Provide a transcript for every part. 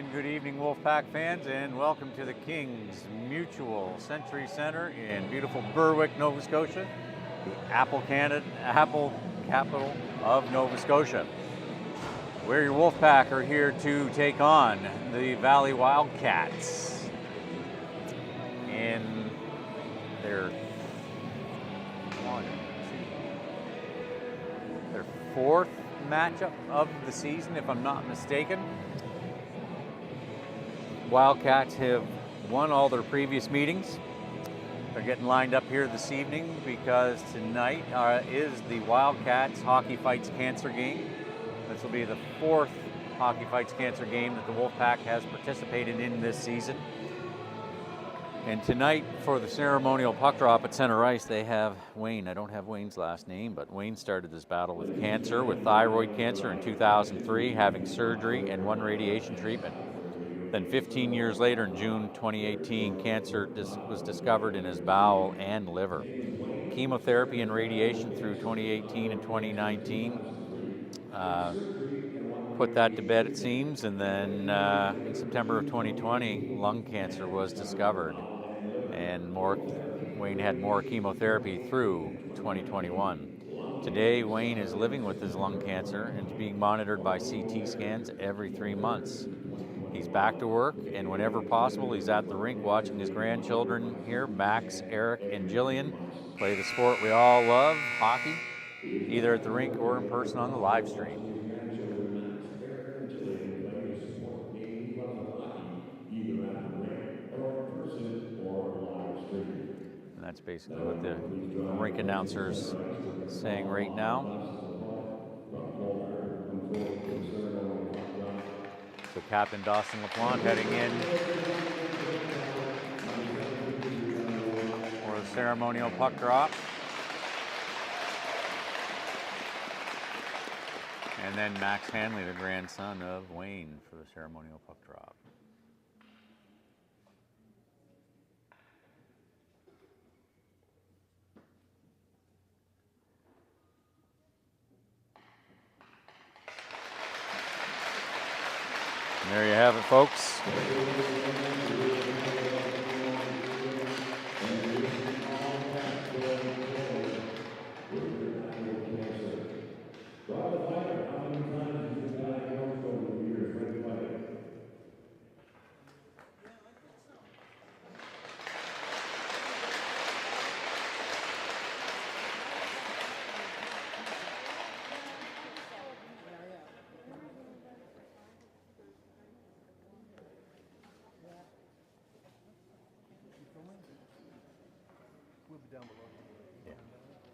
And good evening, Wolfpack fans, and welcome to the Kings Mutual Century Center in beautiful Berwick, Nova Scotia, the apple capital of Nova Scotia. Where your Wolfpack are here to take on the Valley Wildcats in their fourth matchup of the season, if I'm not mistaken. Wildcats have won all their previous meetings. They're getting lined up here this evening because tonight is the Wildcats Hockey Fights Cancer game. This will be the fourth Hockey Fights Cancer game that the Wolfpack has participated in this season. And tonight, for the ceremonial puck drop at center ice, they have Wayne. I don't have Wayne's last name, but Wayne started this battle with cancer, with thyroid cancer in 2003, having surgery and one radiation treatment. Then 15 years later, in June 2018, cancer was discovered in his bowel and liver. Chemotherapy and radiation through 2018 and 2019 put that to bed, it seems, and then in September of 2020, lung cancer was discovered, and Wayne had more chemotherapy through 2021. Today, Wayne is living with his lung cancer and is being monitored by CT scans every 3 months. He's back to work, and whenever possible, he's at the rink watching his grandchildren here, Max, Eric, and Jillian, play the sport we all love, hockey, either at the rink or in person on the live stream. And that's basically what the rink announcer's saying right now. So Captain Dawson LaPlante heading in for the ceremonial puck drop. And then Max Hanley, the grandson of Wayne, for the ceremonial puck drop. And there you have it, folks.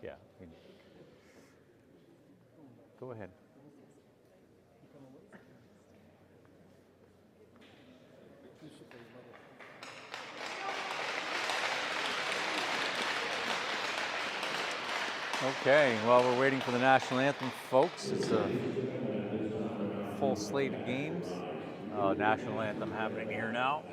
Yeah. Go ahead. Okay, while we're waiting for the national anthem, folks, it's a full slate of games. National anthem happening here now.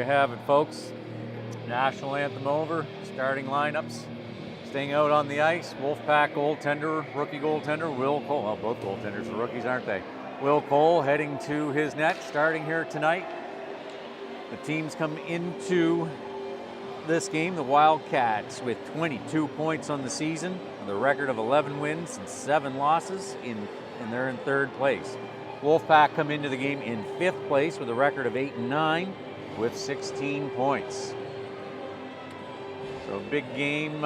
you have it, folks. National anthem over, starting lineups. Staying out on the ice, Wolfpack goaltender, rookie goaltender, Will Cole. Well, both goaltenders are rookies, aren't they? Will Cole heading to his net, starting here tonight. The teams come into this game, the Wildcats, with 22 points on the season, with a record of 11 wins and 7 losses, and they're in 3rd place. Wolfpack come into the game in 5th place with a record of 8 and 9 with 16 points. So big game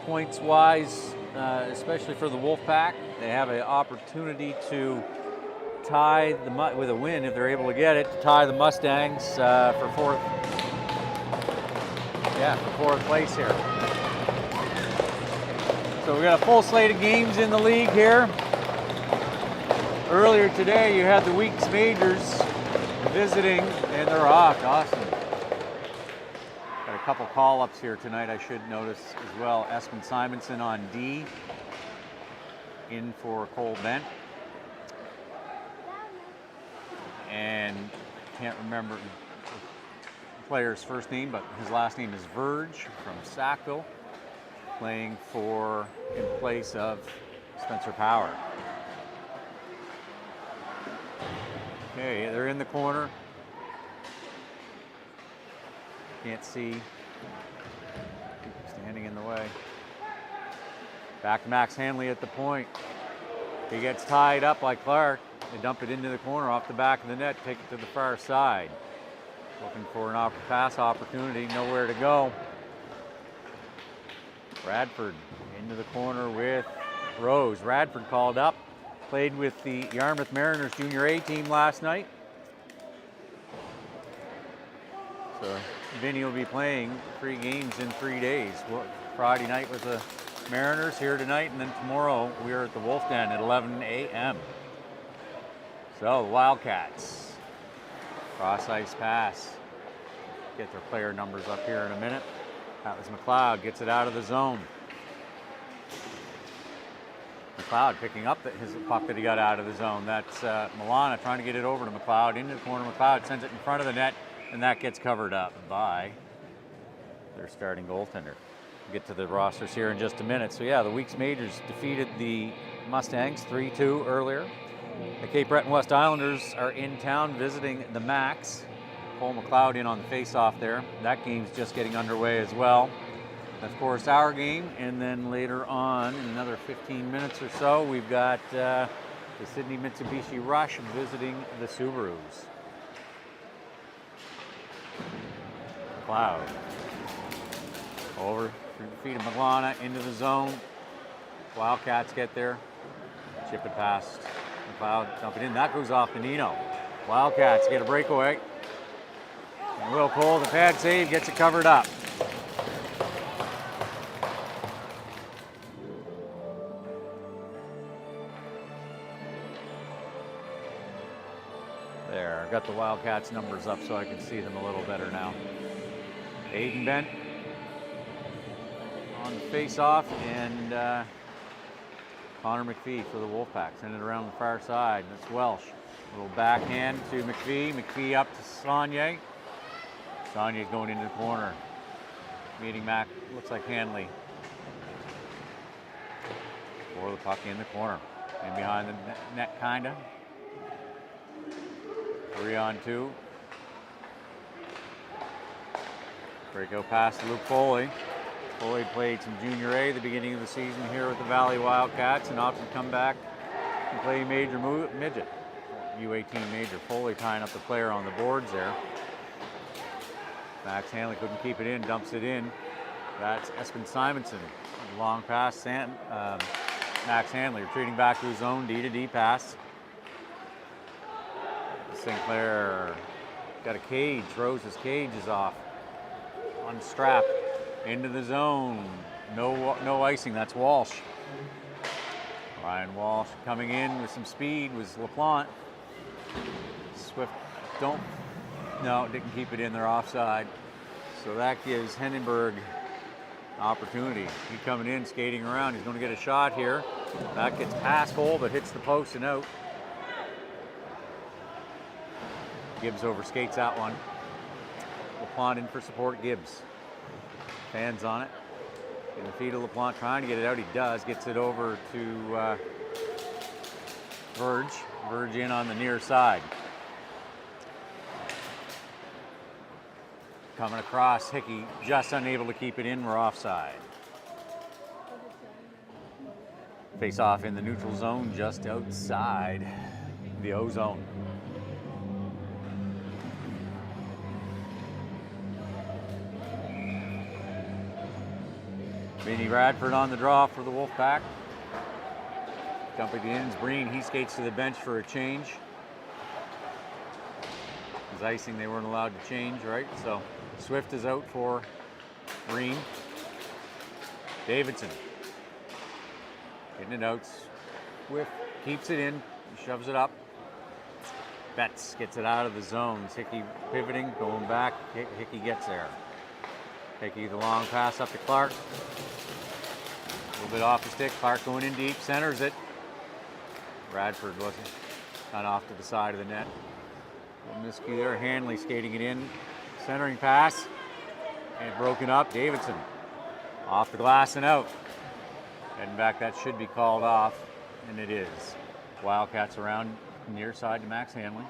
points-wise, especially for the Wolfpack. They have an opportunity to tie with a win, if they're able to get it, to tie the Mustangs for 4th place here. So we got a full slate of games in the league here. Earlier today, you had the week's majors visiting, and they're off. Awesome. Got a couple call-ups here tonight, I should notice as well. Espen Simonson on D, in for Cole Bent. And can't remember the player's first name, but his last name is Verge from Sackville, playing in place of Spencer Power. Okay, they're in the corner. Can't see. Standing in the way. Back to Max Hanley at the point. He gets tied up by Clark. They dump it into the corner off the back of the net, take it to the far side. Looking for an pass opportunity, nowhere to go. Radford into the corner with Rose. Radford called up. Played with the Yarmouth Mariners Junior A team last night. So Vinny will be playing 3 games in 3 days. Friday night was the Mariners here tonight, and then tomorrow we are at the Wolf Den at 11 a.m. So the Wildcats, cross ice pass. Get their player numbers up here in a minute. That was McLeod, gets it out of the zone. McLeod picking up his puck that he got out of the zone. That's Milana trying to get it over to McLeod, into the corner. McLeod sends it in front of the net, and that gets covered up by their starting goaltender. We'll get to the rosters here in just a minute. So yeah, the week's majors defeated the Mustangs 3-2 earlier. The Cape Breton West Islanders are in town visiting the Max. Cole McLeod in on the face-off there. That game's just getting underway as well. Of course, our game, and then later on, in another 15 minutes or so, we've got the Sydney Mitsubishi Rush visiting the Subarus. McLeod. Over through the feet of Milana, into the zone. Wildcats get there. Chip it past McLeod, dump it in. That goes off to Nino. Wildcats get a breakaway. And Will Cole, the pad save, gets it covered up. There, got the Wildcats numbers up so I can see them a little better now. Aiden Bent on the face-off, and Connor McPhee for the Wolfpack. Send it around the far side. That's Welsh. A little backhand to McPhee. McPhee up to Saunier. Saunier's going into the corner. Meeting Mac, looks like Hanley. Or the puck in the corner. And behind the net, kinda. 3-on-2. Breakout pass to Luke Foley. Foley played some Junior A at the beginning of the season here with the Valley Wildcats, and opted to come back and play major midget. U18 major. Foley tying up the player on the boards there. Max Hanley couldn't keep it in, dumps it in. That's Espen Simonson. Long pass, Max Hanley retreating back to his own D-to-D pass. Sinclair got a cage, Rose's cage is off. Unstrapped, into the zone. No icing, that's Walsh. Ryan Walsh coming in with some speed was LaPlante. Swift, didn't keep it in, they're offside. So that gives Hindenburg opportunity. He coming in, skating around, he's going to get a shot here. That gets past Cole, but hits the post and out. Gibbs overskates that one. LaPlante in for support. Gibbs. Fans on it. In the feet of LaPlante, trying to get it out. He does. Gets it over to Verge. Verge in on the near side. Coming across, Hickey just unable to keep it in. We're offside. Face off in the neutral zone, just outside the O zone. Vinny Radford on the draw for the Wolfpack. Company ends. Breen, he skates to the bench for a change. His icing, they weren't allowed to change, right? So Swift is out for Breen. Davidson getting it out. Swift keeps it in, shoves it up. Betts gets it out of the zone. Hickey pivoting, going back. Hickey gets there. Hickey, the long pass up to Clark. A little bit off the stick. Clark going in deep, centers it. Radford wasn't. Kind of off to the side of the net. Miscue there. Hanley skating it in. Centering pass. And broken up. Davidson off the glass and out. Heading back, that should be called off. And it is. Wildcats around near side to Max Hanley.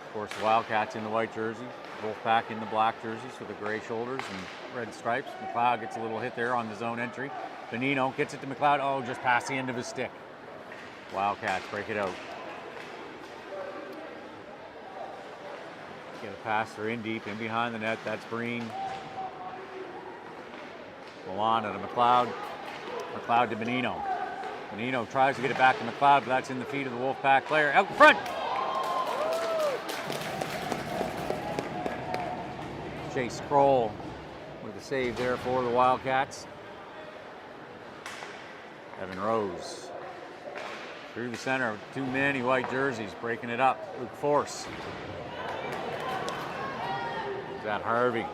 Of course, Wildcats in the white jersey. Wolfpack in the black jerseys with the gray shoulders and red stripes. McLeod gets a little hit there on the zone entry. Benino gets it to McLeod. Oh, just past the end of his stick. Wildcats break it out. Get a passer in deep, in behind the net. That's Breen. Milana to McLeod. McLeod to Benino. Benino tries to get it back to McLeod, but that's in the feet of the Wolfpack player. Out in front! Chase Kroll with a save there for the Wildcats. Evan Rose through the center. Too many white jerseys breaking it up. Luke Force. Is that Harvey?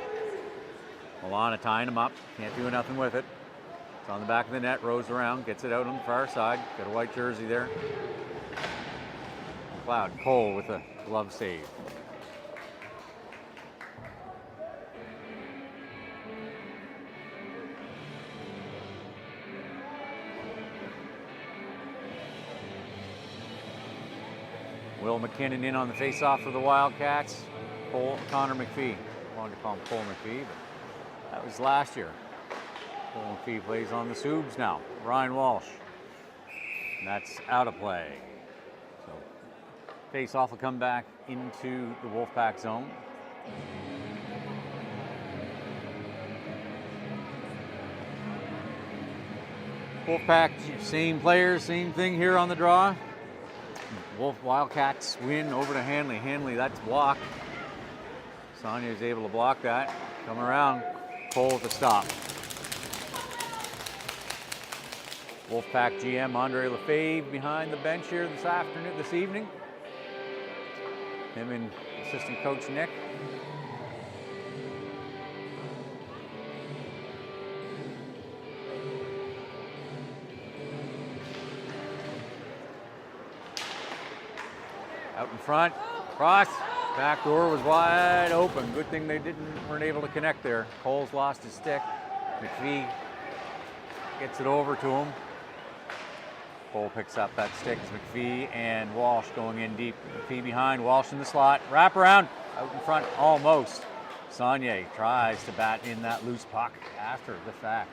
Milana tying him up. Can't do nothing with it. It's on the back of the net. Rose around. Gets it out on the far side. Got a white jersey there. McLeod. Cole with a glove save. Will McKinnon in on the face-off for the Wildcats. Connor McPhee. I wanted to call him Cole McPhee, but that was last year. Cole McPhee plays on the Subs now. Ryan Walsh. And that's out of play. So face-off will come back into the Wolfpack zone. Wolfpack, same players, same thing here on the draw. Wildcats win over to Hanley. Hanley, that's blocked. Sonia is able to block that. Come around, Cole with a stop. Wolfpack GM Andre Lefebvre behind the bench here this evening. Him and assistant coach Nick. Out in front, cross, back door was wide open. Good thing they weren't able to connect there. Cole's lost his stick. McPhee gets it over to him. Cole picks up that stick. It's McPhee and Walsh going in deep. McPhee behind, Walsh in the slot. Wrap around, out in front almost. Saunier tries to bat in that loose puck after the fact.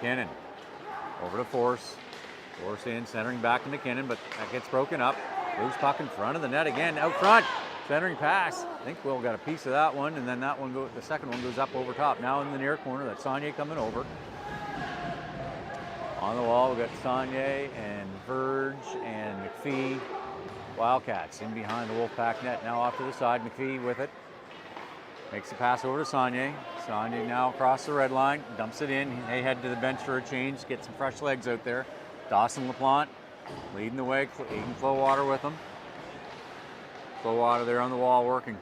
McKinnon over to Force. Force in, centering back to McKinnon, but that gets broken up. Loose puck in front of the net again, out front. Centering pass. I think Will got a piece of that one, and then that one the second one goes up over top. Now in the near corner, that's Saunier coming over. On the wall, we've got Saunier and Verge and McPhee. Wildcats in behind the Wolfpack net. Now off to the side, McPhee with it. Makes the pass over to Saunier. Saunier now across the red line, dumps it in. They head to the bench for a change, get some fresh legs out there. Dawson LaPlante leading the way, Aiden Flowwater with him. Flowwater there on the wall working.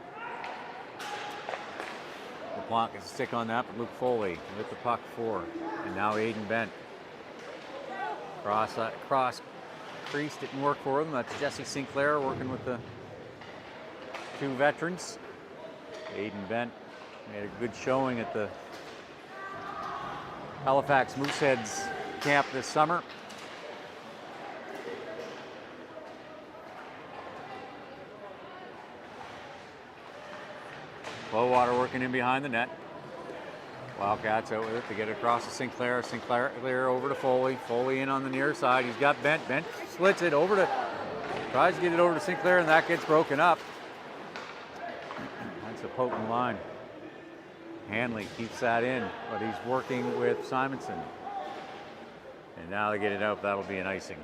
LaPlante gets a stick on that, but Luke Foley with the puck for. And now Aiden Bent. Cross crease didn't work for him. That's Jesse Sinclair working with the two veterans. Aiden Bent made a good showing at the Halifax Mooseheads camp this summer. Flowwater working in behind the net. Wildcats out with it to get it across to Sinclair. Sinclair over to Foley. Foley in on the near side. He's got Bent. Bent splits it over to, tries to get it over to Sinclair, and that gets broken up. That's a potent line. Hanley keeps that in, but he's working with Simonson. And now they get it out. That'll be an icing.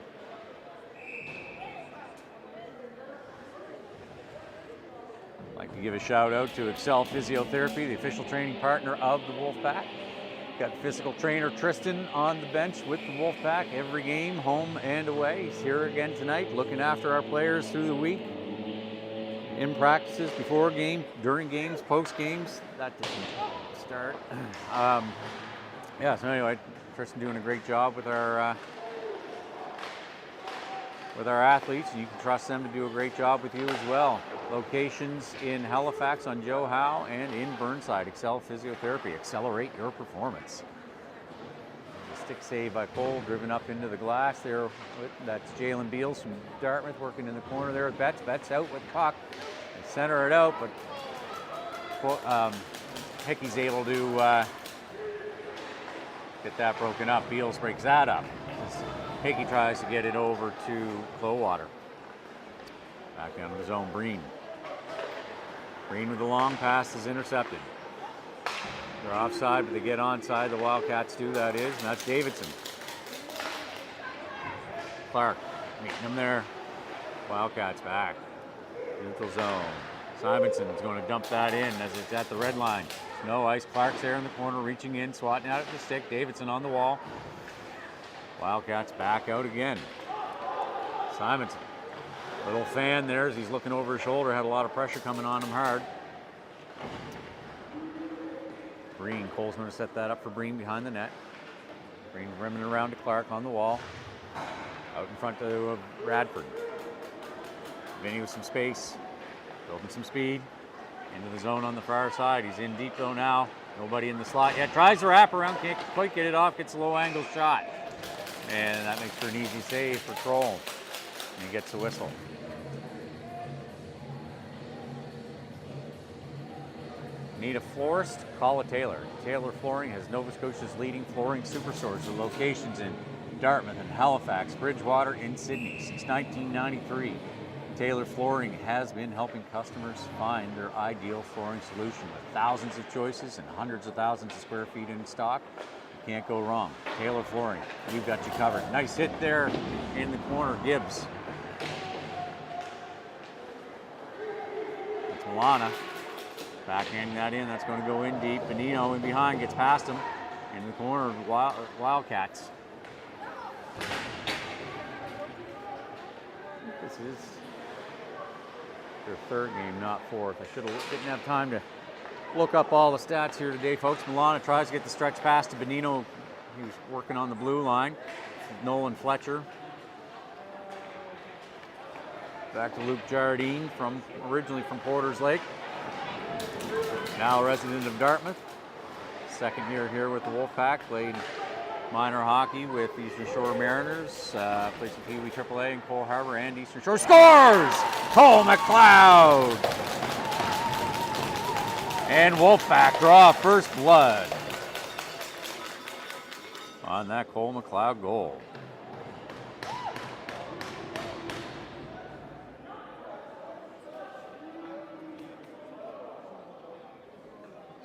I'd like to give a shout out to Excel Physiotherapy, the official training partner of the Wolfpack. Got physical trainer Tristan on the bench with the Wolfpack every game, home and away. He's here again tonight, looking after our players through the week. In practices, before game, during games, post games. That didn't start. Yeah, so anyway, Tristan doing a great job with our athletes, and you can trust them to do a great job with you as well. Locations in Halifax on Joe Howe and in Burnside. Excel Physiotherapy, accelerate your performance. The stick save by Cole, driven up into the glass there. That's Jalen Beals from Dartmouth working in the corner there with Betts. Betts out with the puck. They center it out, but Hickey's able to get that broken up. Beals breaks that up. Hickey tries to get it over to Flowwater. Back down to the zone, Breen. Breen with the long pass is intercepted. They're offside, but they get onside. The Wildcats do, that is, and that's Davidson. Clark meeting him there. Wildcats back. Neutral zone. Simonson's going to dump that in as it's at the red line. No ice. Clark's there in the corner, reaching in, swatting out at the stick. Davidson on the wall. Wildcats back out again. Simonson. Little fan there as he's looking over his shoulder. Had a lot of pressure coming on him hard. Breen. Cole's going to set that up for Breen behind the net. Breen rimming around to Clark on the wall. Out in front to Radford. Vinny with some space. Building some speed. Into the zone on the far side. He's in deep though now. Nobody in the slot yet. Tries to wrap around. Can't quite get it off. Gets a low angle shot. And that makes for an easy save for Kroll. And he gets the whistle. Need a florist? Call a Taylor. Taylor Flooring has Nova Scotia's leading flooring superstores with locations in Dartmouth and Halifax, Bridgewater, and Sydney. Since 1993, Taylor Flooring has been helping customers find their ideal flooring solution. With thousands of choices and hundreds of thousands of square feet in stock, you can't go wrong. Taylor Flooring, we've got you covered. Nice hit there in the corner, Gibbs. It's Milana. Backhanding that in, that's going to go in deep. Benino in behind, gets past him. In the corner, Wildcats. This is their third game, not fourth. I didn't have time to look up all the stats here today, folks. Milana tries to get the stretch pass to Benino. He was working on the blue line. Nolan Fletcher. Back to Luke Jardine, originally from Porters Lake. Now a resident of Dartmouth. Second year here with the Wolfpack. Played minor hockey with Eastern Shore Mariners. Played some Pee Wee AAA in Cole Harbour and Eastern Shore. Scores! Cole McLeod! And Wolfpack draw first blood on that Cole McLeod goal.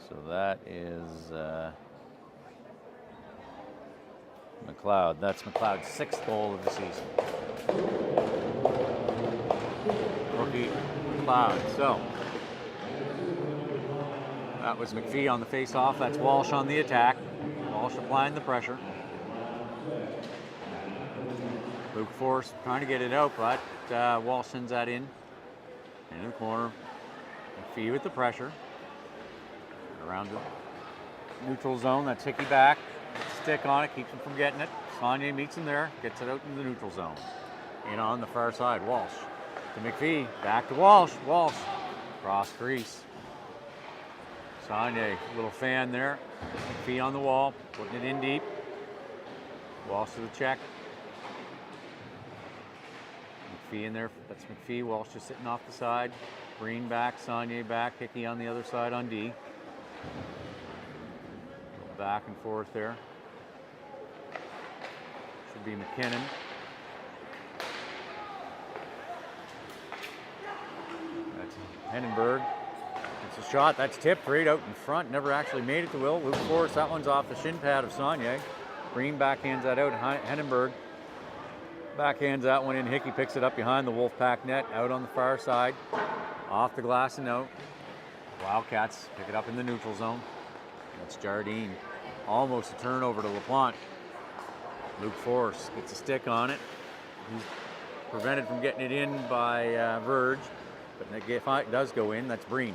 So that is McLeod. That's McLeod's sixth goal of the season. Rookie McLeod. So that was McPhee on the face-off. That's Walsh on the attack. Walsh applying the pressure. Luke Force trying to get it out, but Walsh sends that in. Into the corner. McPhee with the pressure. Around the neutral zone. That's Hickey back. Stick on it. Keeps him from getting it. Saunier meets him there. Gets it out into the neutral zone. In on the far side. Walsh to McPhee. Back to Walsh. Walsh Cross crease. Sagne, little fan there. McPhee on the wall, putting it in deep. Walsh to the check. McPhee in there, that's McPhee. Walsh just sitting off the side. Green back, Sagne back, Hickey on the other side on D. Back and forth there. Should be McKinnon. That's Hennenberg. It's a shot, that's tipped right out in front. Never actually made it to Will. Luke Forrest, that one's off the shin pad of Sagne. Green backhands that out. Hennenberg backhands that one in. Hickey picks it up behind the Wolfpack net, out on the far side. Off the glass and out. Wildcats pick it up in the neutral zone. That's Jardine. Almost a turnover to LaPlante. Luke Forrest gets a stick on it. He's prevented from getting it in by Verge, but if it does go in, that's Breen.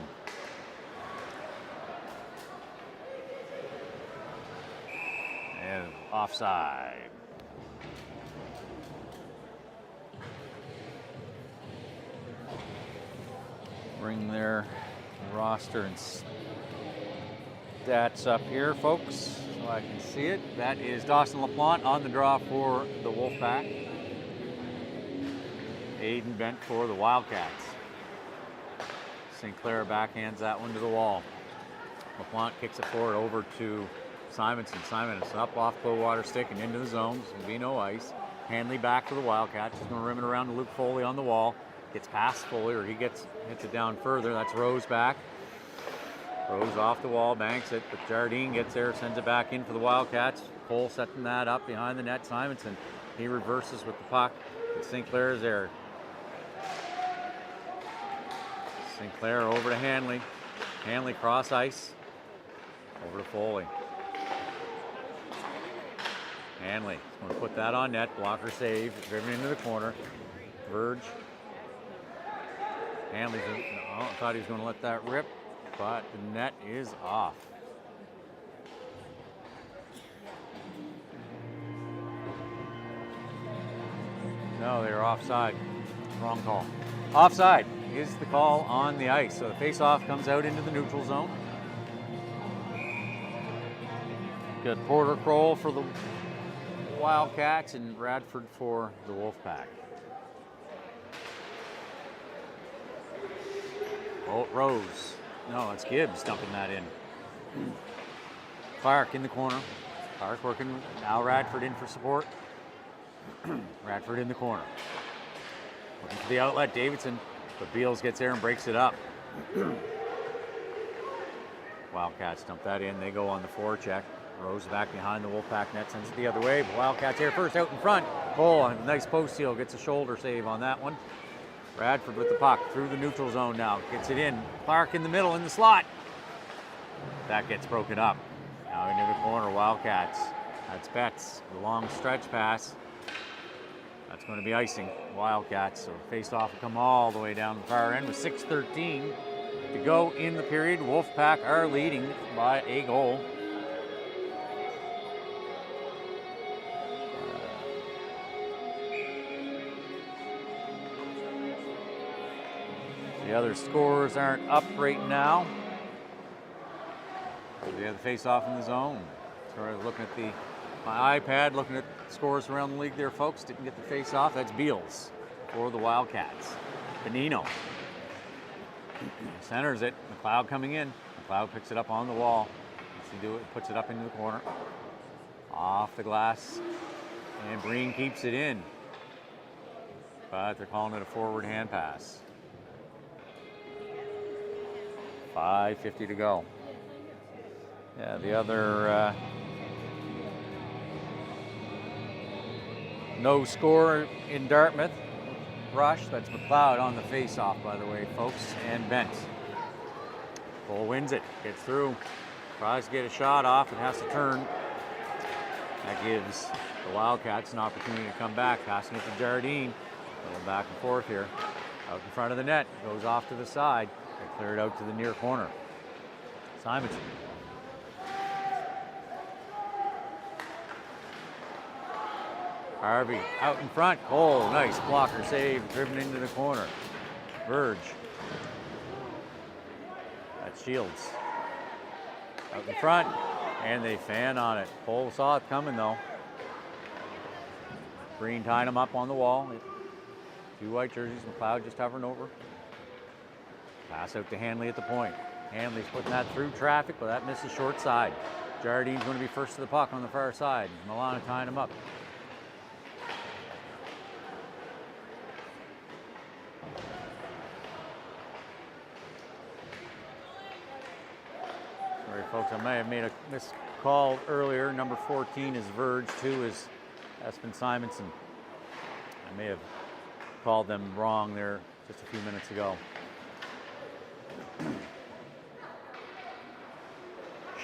And offside. Bring their roster and stats up here, folks, so I can see it. That is Dawson LaPlante on the draw for the Wolfpack. Aiden Bent for the Wildcats. St. Clair backhands that one to the wall. LaPlante kicks it forward over to Simonson. Simonson up off Clowater stick and into the zones. There'll be no ice. Hanley back for the Wildcats. He's going to rim it around to Luke Foley on the wall. Gets past Foley, or he hits it down further. That's Rose back. Rose off the wall, banks it, but Jardine gets there, sends it back in for the Wildcats. Cole setting that up behind the net. Simonson, he reverses with the puck. But St. Clair is there. St. Clair over to Hanley. Hanley cross ice. Over to Foley. Hanley is going to put that on net. Blocker save, driven into the corner. Verge. Hanley's, I thought he was going to let that rip, but the net is off. No, they were offside. Wrong call. Offside is the call on the ice. So the face-off comes out into the neutral zone. Got Porter Kroll for the Wildcats and Radford for the Wolfpack. Oh, Rose. No, it's Gibbs dumping that in. Clark in the corner. Clark working. Now Radford in for support. Radford in the corner. Looking for the outlet. Davidson. But Beals gets there and breaks it up. Wildcats dump that in. They go on the forecheck. Rose back behind the Wolfpack net. Sends it the other way. But Wildcats here first out in front. Cole, a nice post seal. Gets a shoulder save on that one. Radford with the puck through the neutral zone now. Gets it in. Clark in the middle in the slot. That gets broken up. Now into the corner, Wildcats. That's Betts. The long stretch pass. That's going to be icing. Wildcats. So face-off will come all the way down the far end with 6:13 to go in the period. Wolfpack are leading by a goal. The other scores aren't up right now. We have the face-off in the zone. So I was looking at my iPad, looking at scores around the league there, folks. Didn't get the face-off. That's Beals for the Wildcats. Benino centers it. McLeod coming in. McLeod picks it up on the wall. What's he do? It puts it up into the corner. Off the glass. And Breen keeps it in. But they're calling it a forward hand pass. 5:50 to go. Yeah, the other no score in Dartmouth. Rush, that's McLeod on the face-off, by the way, folks, and Bent. Cole wins it, gets through, tries to get a shot off, and has to turn. That gives the Wildcats an opportunity to come back, passing it to Jardine. Going back and forth here. Out in front of the net, goes off to the side. They clear it out to the near corner. Simonson. Harvey out in front. Cole, nice blocker save, driven into the corner. Verge. Shields out in front, and they fan on it. Cole saw it coming though. Green tying him up on the wall. 2 white jerseys, McLeod just hovering over. Pass out to Hanley at the point. Hanley's putting that through traffic, but that misses short side. Jardine's going to be first to the puck on the far side. Milana tying him up. Sorry folks, I may have made a missed call earlier. Number 14 is Verge, 2 is Espen Simonson. I may have called them wrong there just a few minutes ago.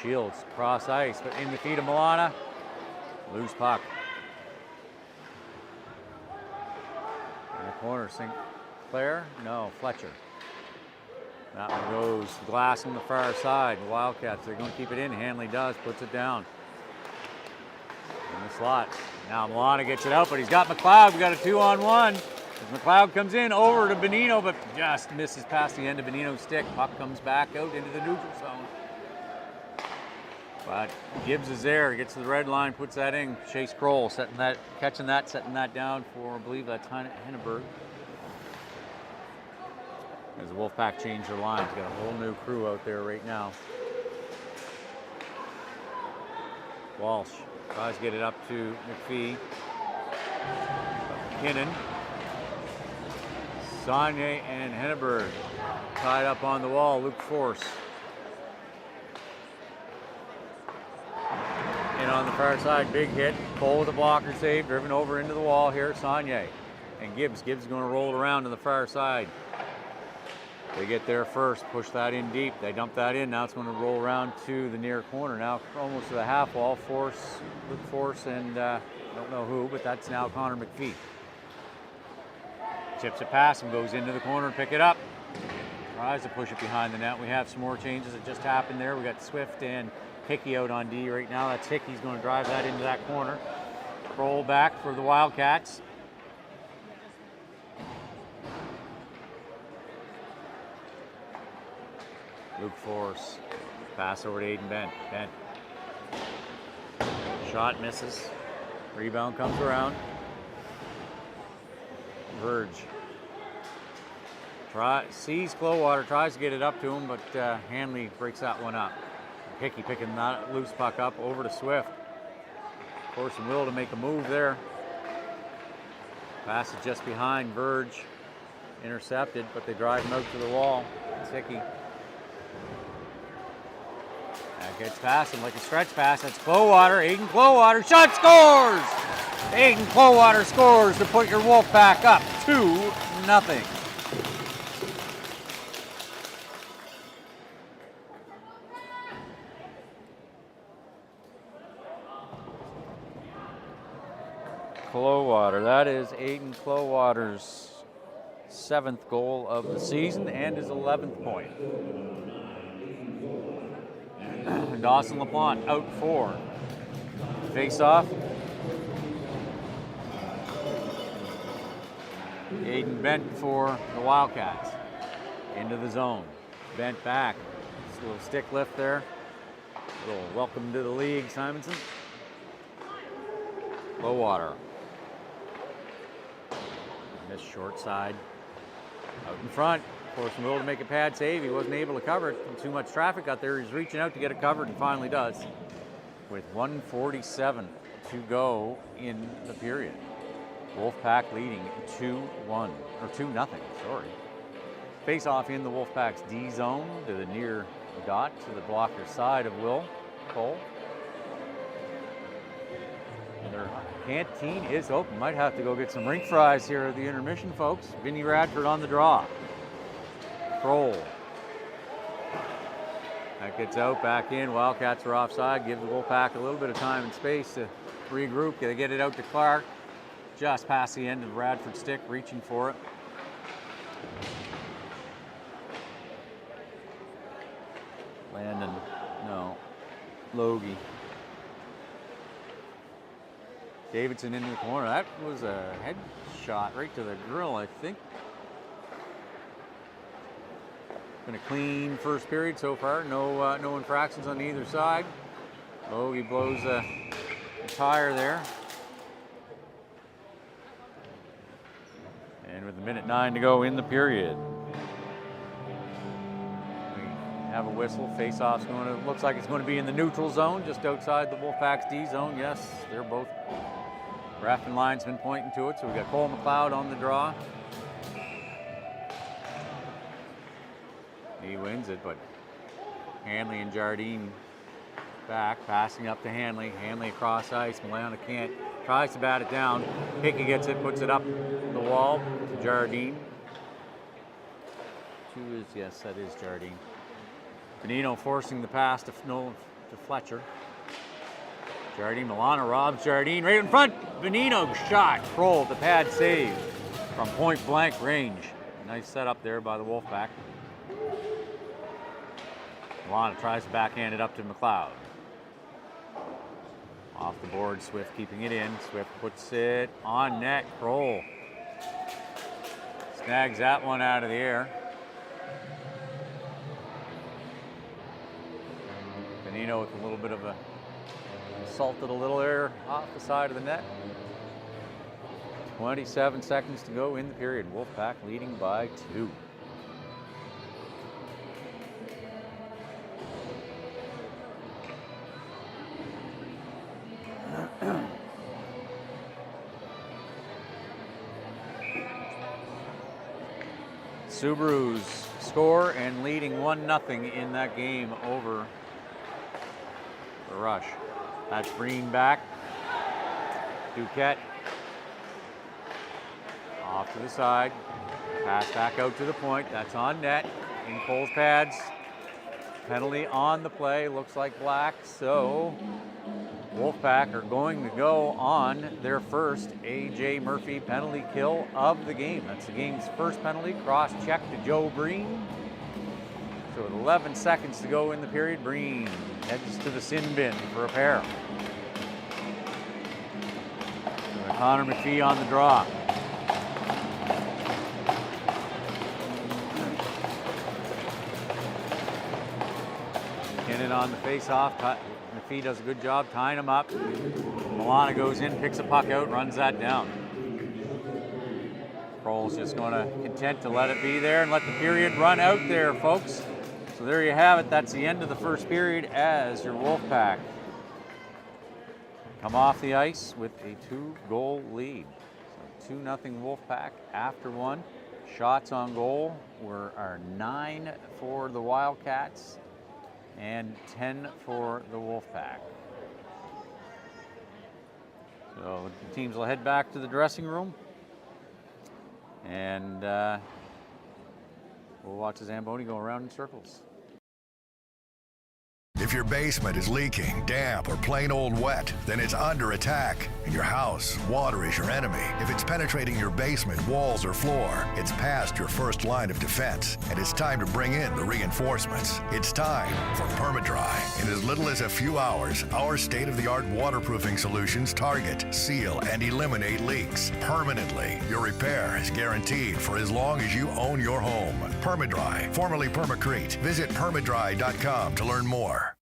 Shields cross ice, but in the feet of Milana. Loose puck. In the corner, Sinclair? No, Fletcher. That one goes glass on the far side. The Wildcats, they're going to keep it in. Hanley does, puts it down. In the slot. Now Milana gets it out, but he's got McLeod. We got a 2-on-1. As McLeod comes in over to Benino, but just misses past the end of Benino's stick. Puck comes back out into the neutral zone. But Gibbs is there, gets to the red line, puts that in. Chase Kroll catching that, setting that down for, I believe that's Henneberg. As the Wolfpack change their lines, got a whole new crew out there right now. Walsh tries to get it up to McPhee. McKinnon. Saunier and Henneberg tied up on the wall. Luke Force. In on the far side, big hit. Cole with a blocker save, driven over into the wall here. Saunier and Gibbs. Gibbs going to roll it around to the far side. They get there first, push that in deep. They dump that in. Now it's going to roll around to the near corner. Now almost to the half wall. Force, Luke Force, and don't know who, but that's now Connor McPhee. Chips it past him, goes into the corner and pick it up. Tries to push it behind the net. We have some more changes that just happened there. We got Swift and Hickey out on D right now. That's Hickey's going to drive that into that corner. Roll back for the Wildcats. Luke Force. Pass over to Aiden Bent. Bent. Shot misses. Rebound comes around. Verge. Sees Clowater, tries to get it up to him, but Hanley breaks that one up. Hickey picking that loose puck up over to Swift. Forcing Will to make a move there. Pass it just behind Verge. Intercepted, but they drive him out to the wall. It's Hickey. That gets past him like a stretch pass. That's Clowater. Aiden Clowater. Shot scores! Aiden Clowater scores to put your Wolfpack up 2-0. Clowater. That is Aiden Clowater's 7th goal of the season and his 11th point. Dawson LaPlante out 4. Face off. Aiden Bent for the Wildcats. Into the zone. Bent back. Just a little stick lift there. A little welcome to the league, Simonson. Clowater. Missed short side. Out in front. Forcing Will to make a pad save. He wasn't able to cover it. Too much traffic out there. He's reaching out to get it covered and finally does. With 1:47 to go in the period. Wolfpack leading 2-1, or 2-0, sorry. Face off in the Wolfpack's D zone to the near dot to the blocker side of Will Cole. And their canteen is open. Might have to go get some rink fries here at the intermission, folks. Vinnie Radford on the draw. Kroll. That gets out, back in. Wildcats are offside. Give the Wolfpack a little bit of time and space to regroup. They get it out to Clark. Just past the end of Radford's stick, reaching for it. Landon, no. Logie. Davidson into the corner. That was a head shot right to the grill, I think. Been a clean first period so far. No infractions on either side. Logie blows a tire there. And with 1:09 to go in the period, we have a whistle. Face-off's looks like it's going to be in the neutral zone, just outside the Wolfpack's D zone. Yes, they're both. Ref and linesman pointing to it. So we got Cole McLeod on the draw. He wins it, but Hanley and Jardine back, passing up to Hanley. Hanley across ice. Milana can't. Tries to bat it down. Hickey gets it, puts it up the wall to Jardine. Yes, that is Jardine. Benino forcing the pass to Fletcher. Jardine, Milana robs Jardine right in front. Benino shot. Kroll, the pad save from point blank range. Nice setup there by the Wolfpack. Milana tries to backhand it up to McLeod. Off the board, Swift keeping it in. Swift puts it on net. Kroll snags that one out of the air. Benino with a little bit of a salted a little air off the side of the net. 27 seconds to go in the period. Wolfpack leading by 2. Subarus score and leading 1-0 in that game over the Rush. That's Breen back. Duquette off to the side. Pass back out to the point. That's on net. In Cole's pads. Penalty on the play. Looks like black. So Wolfpack are going to go on their first A.J. Murphy penalty kill of the game. That's the game's first penalty. Cross check to Joe Breen. So with 11 seconds to go in the period, Breen heads to the sin bin for a pair. So Connor McPhee on the draw. Kinnan on the face-off. McPhee does a good job tying him up. Milana goes in, picks a puck out, runs that down. Kroll's just going to content to let it be there and let the period run out there, folks. So there you have it. That's the end of the first period as your Wolfpack come off the ice with a 2-goal lead. So 2-0 Wolfpack after one. Shots on goal are 9 for the Wildcats and 10 for the Wolfpack. So the teams will head back to the dressing room, and we'll watch the Zamboni go around in circles. If your basement is leaking, damp, or plain old wet, then it's under attack. And your house, water is your enemy. If it's penetrating your basement, walls, or floor, it's past your first line of defense. And it's time to bring in the reinforcements. It's time for Permadry. In as little as a few hours, our state-of-the-art waterproofing solutions target, seal, and eliminate leaks permanently. Your repair is guaranteed for as long as you own your home. Permadry, formerly Permacrete. Visit permadry.com to learn more.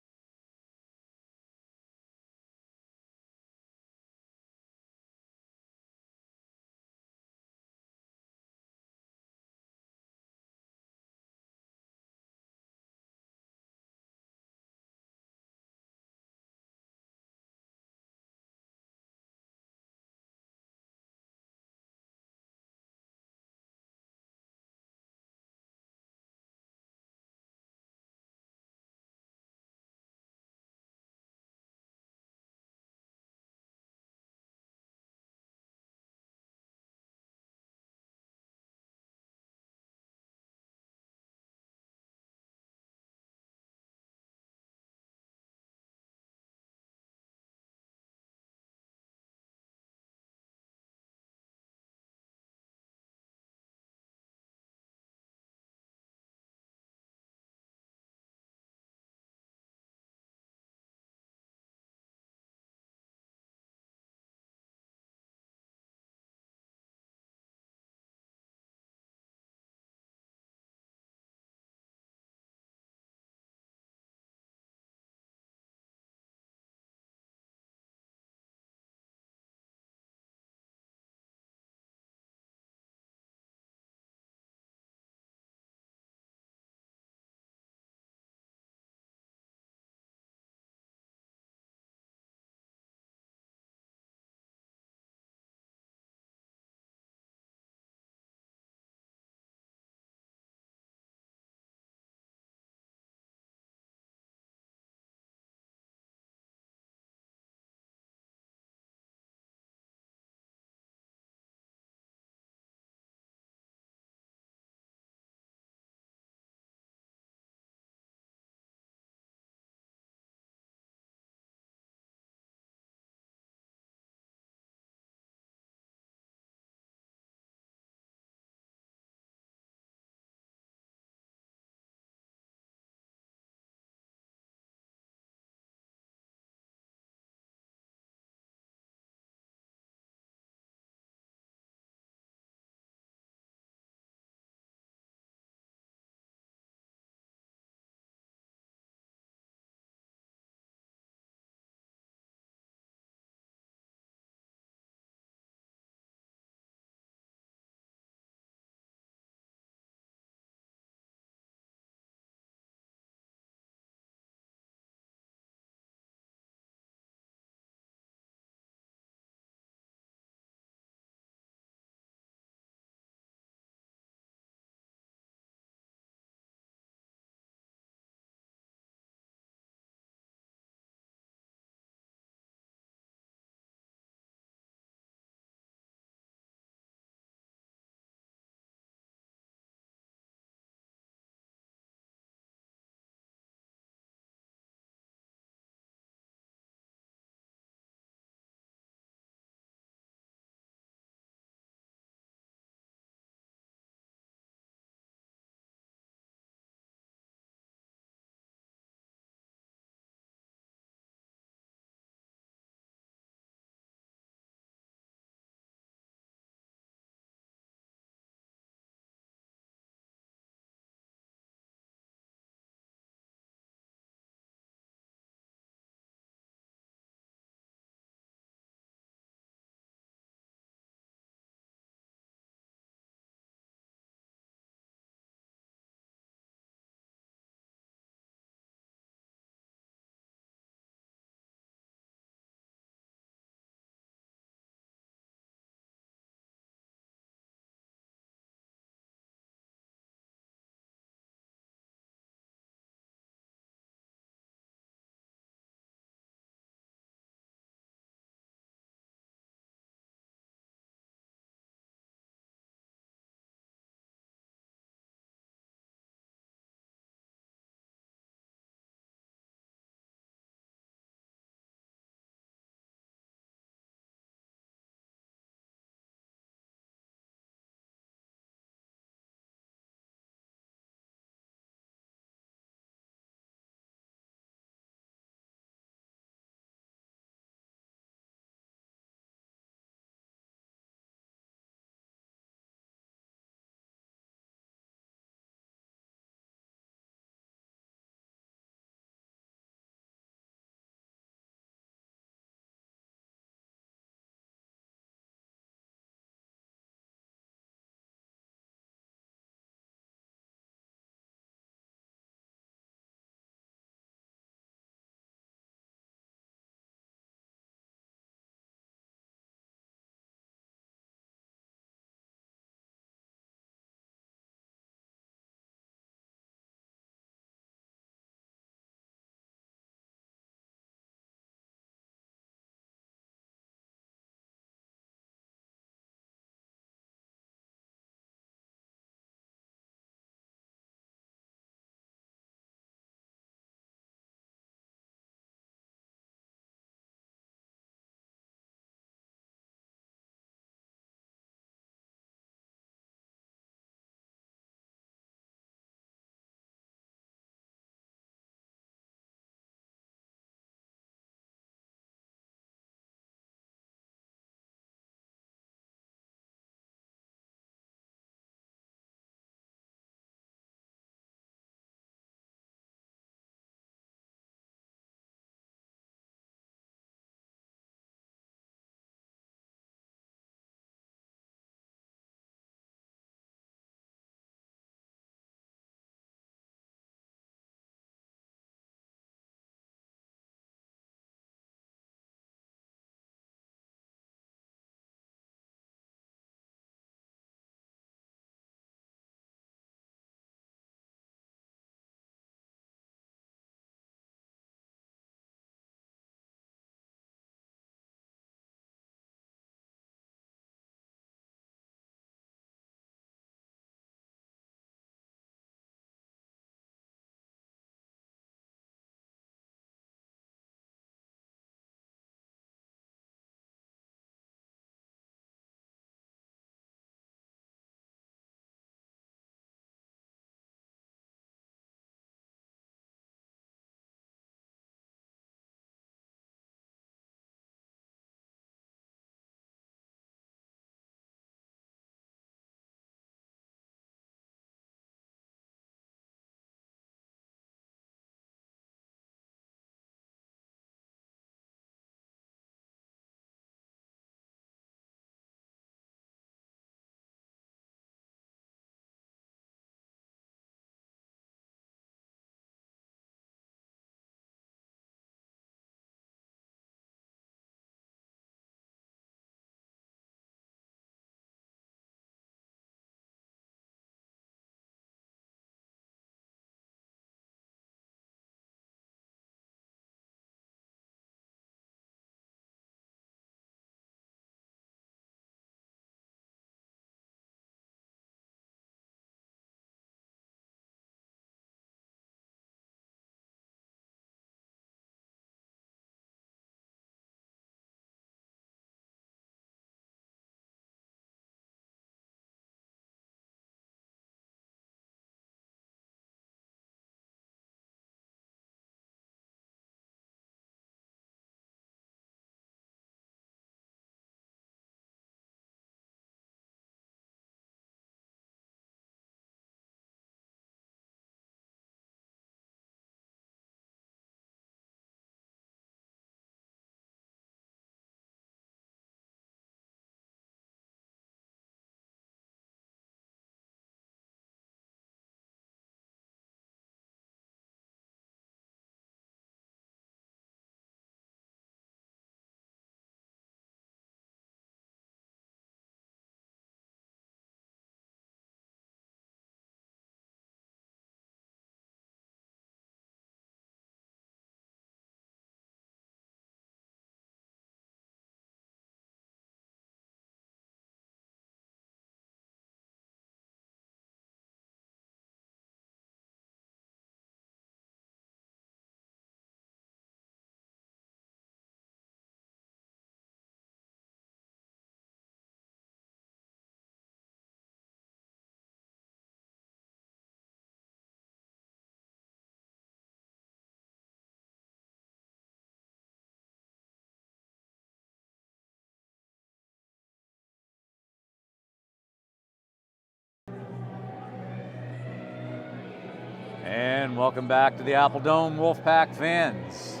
And welcome back to the Apple Dome, Wolfpack fans.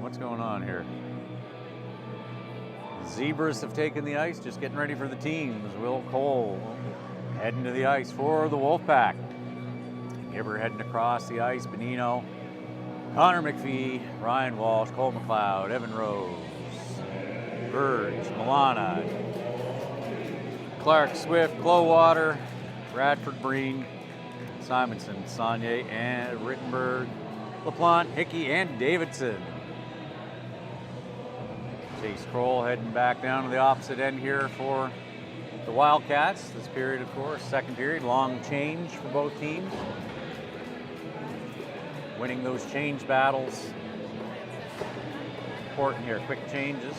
What's going on here? The Zebras have taken the ice, just getting ready for the teams. Will Cole heading to the ice for the Wolfpack. Gibber heading across the ice, Benino, Connor McPhee, Ryan Walsh, Cole McLeod, Evan Rose, Verge, Milana, Clark, Swift, Clowater, Bradford, Breen, Simonson, Saunier, and Rittenberg, LaPlante, Hickey, and Davidson. Chase Kroll heading back down to the opposite end here for the Wildcats. This period, of course, second period, long change for both teams. Winning those change battles. Important here, quick changes.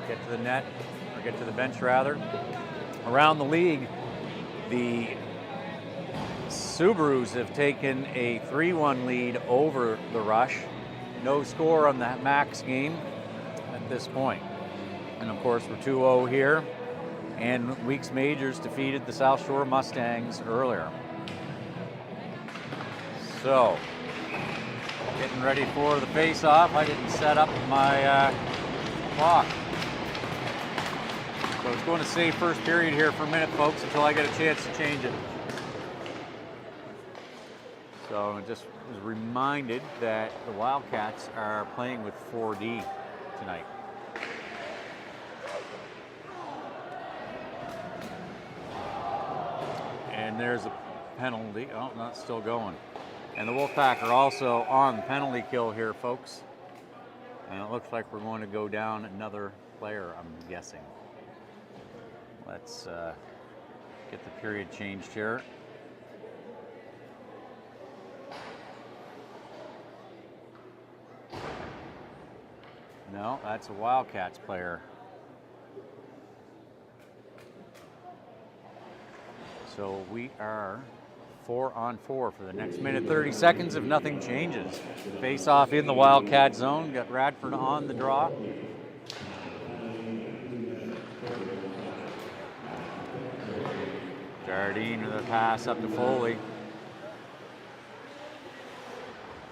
Get to the net, or get to the bench rather. Around the league, the Subarus have taken a 3-1 lead over the Rush. No score on the Max game at this point. And of course, we're 2-0 here. And Weeks Majors defeated the South Shore Mustangs earlier. So, getting ready for the face-off. I didn't set up my clock. So it's going to save first period here for a minute, folks, until I get a chance to change it. So I just was reminded that the Wildcats are playing with 4D tonight. And there's a penalty. Oh, not still going. And the Wolfpack are also on the penalty kill here, folks. And it looks like we're going to go down another player, I'm guessing. Let's get the period changed here. No, that's a Wildcats player. So we are 4-on-4 for the next minute 30 seconds if nothing changes. Face off in the Wildcat zone. Got Radford on the draw. Jardine with a pass up to Foley.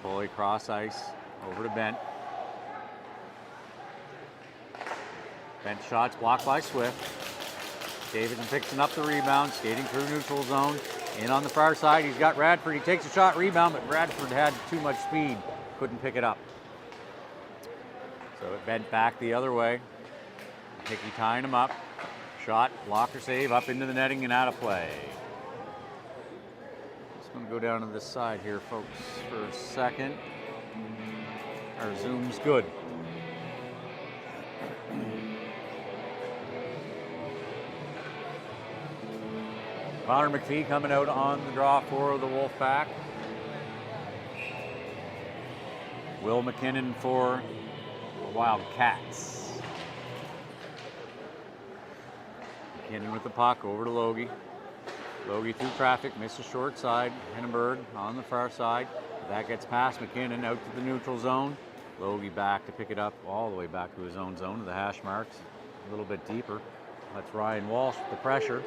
Foley cross ice over to Bent. Bent shots blocked by Swift. Davidson picking up the rebound, skating through neutral zone. In on the far side, he's got Radford. He takes a shot, rebound, but Radford had too much speed. Couldn't pick it up. So it bent back the other way. Hickey tying him up. Shot, blocker save, up into the netting and out of play. Just going to go down to this side here, folks, for a second. Our zoom's good. Connor McPhee coming out on the draw for the Wolfpack. Will McKinnon for the Wildcats. McKinnon with the puck over to Logie. Logie through traffic, misses short side. Hindenburg on the far side. That gets past McKinnon out to the neutral zone. Logie back to pick it up all the way back to his own zone to the hash marks. A little bit deeper. That's Ryan Walsh with the pressure.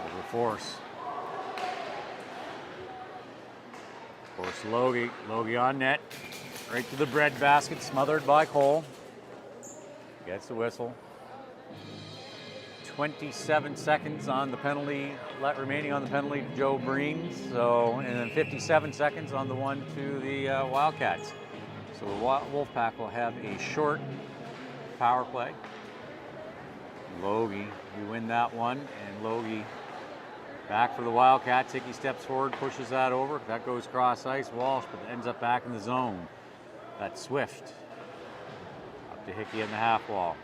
Over force. Force Logie. Logie on net. Right to the bread basket, smothered by Cole. Gets the whistle. 27 seconds on the penalty, remaining on the penalty to Joe Breen. So, and then 57 seconds on the one to the Wildcats. So the Wolfpack will have a short power play. Logie, you win that one, and Logie back for the Wildcats. Hickey steps forward, pushes that over. That goes cross ice. Walsh, but ends up back in the zone. That's Swift. Up to Hickey in the half wall.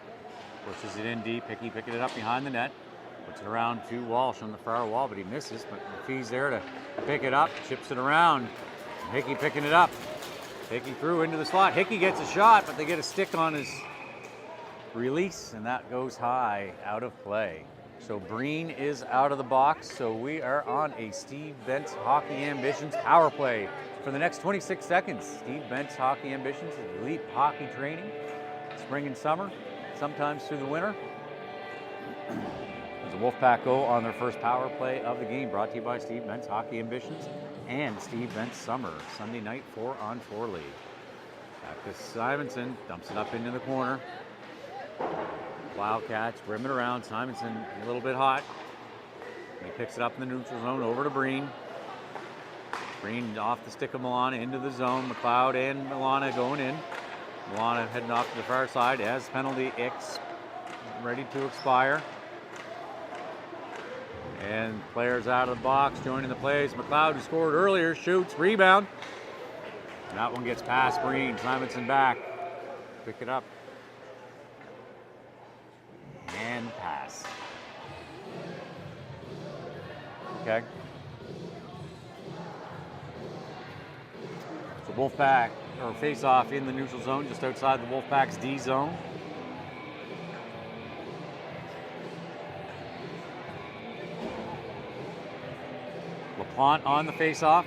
Pushes it in deep. Hickey picking it up behind the net. Puts it around to Walsh on the far wall, but he misses. But McPhee's there to pick it up. Chips it around. Hickey picking it up. Hickey through into the slot. Hickey gets a shot, but they get a stick on his release, and that goes high, out of play. So Breen is out of the box. So we are on a Steve Bent's Hockey Ambitions power play for the next 26 seconds. Steve Bent's Hockey Ambitions is elite hockey training, spring and summer, sometimes through the winter. As the Wolfpack go on their first power play of the game, brought to you by Steve Bent's Hockey Ambitions and Steve Bent's Summer Sunday night 4-on-4 league. Back to Simonson, dumps it up into the corner. Wildcats rim it around. Simonson a little bit hot. He picks it up in the neutral zone over to Breen. Breen off the stick of Milana into the zone. McLeod and Milana going in. Milana heading off to the far side as penalty ready to expire. And players out of the box joining the plays. McLeod, who scored earlier, shoots, rebound. And that one gets past Breen. Simonson back. Pick it up. And pass. Okay. So Wolfpack, or face off in the neutral zone, just outside the Wolfpack's D zone. LaPlante on the face-off.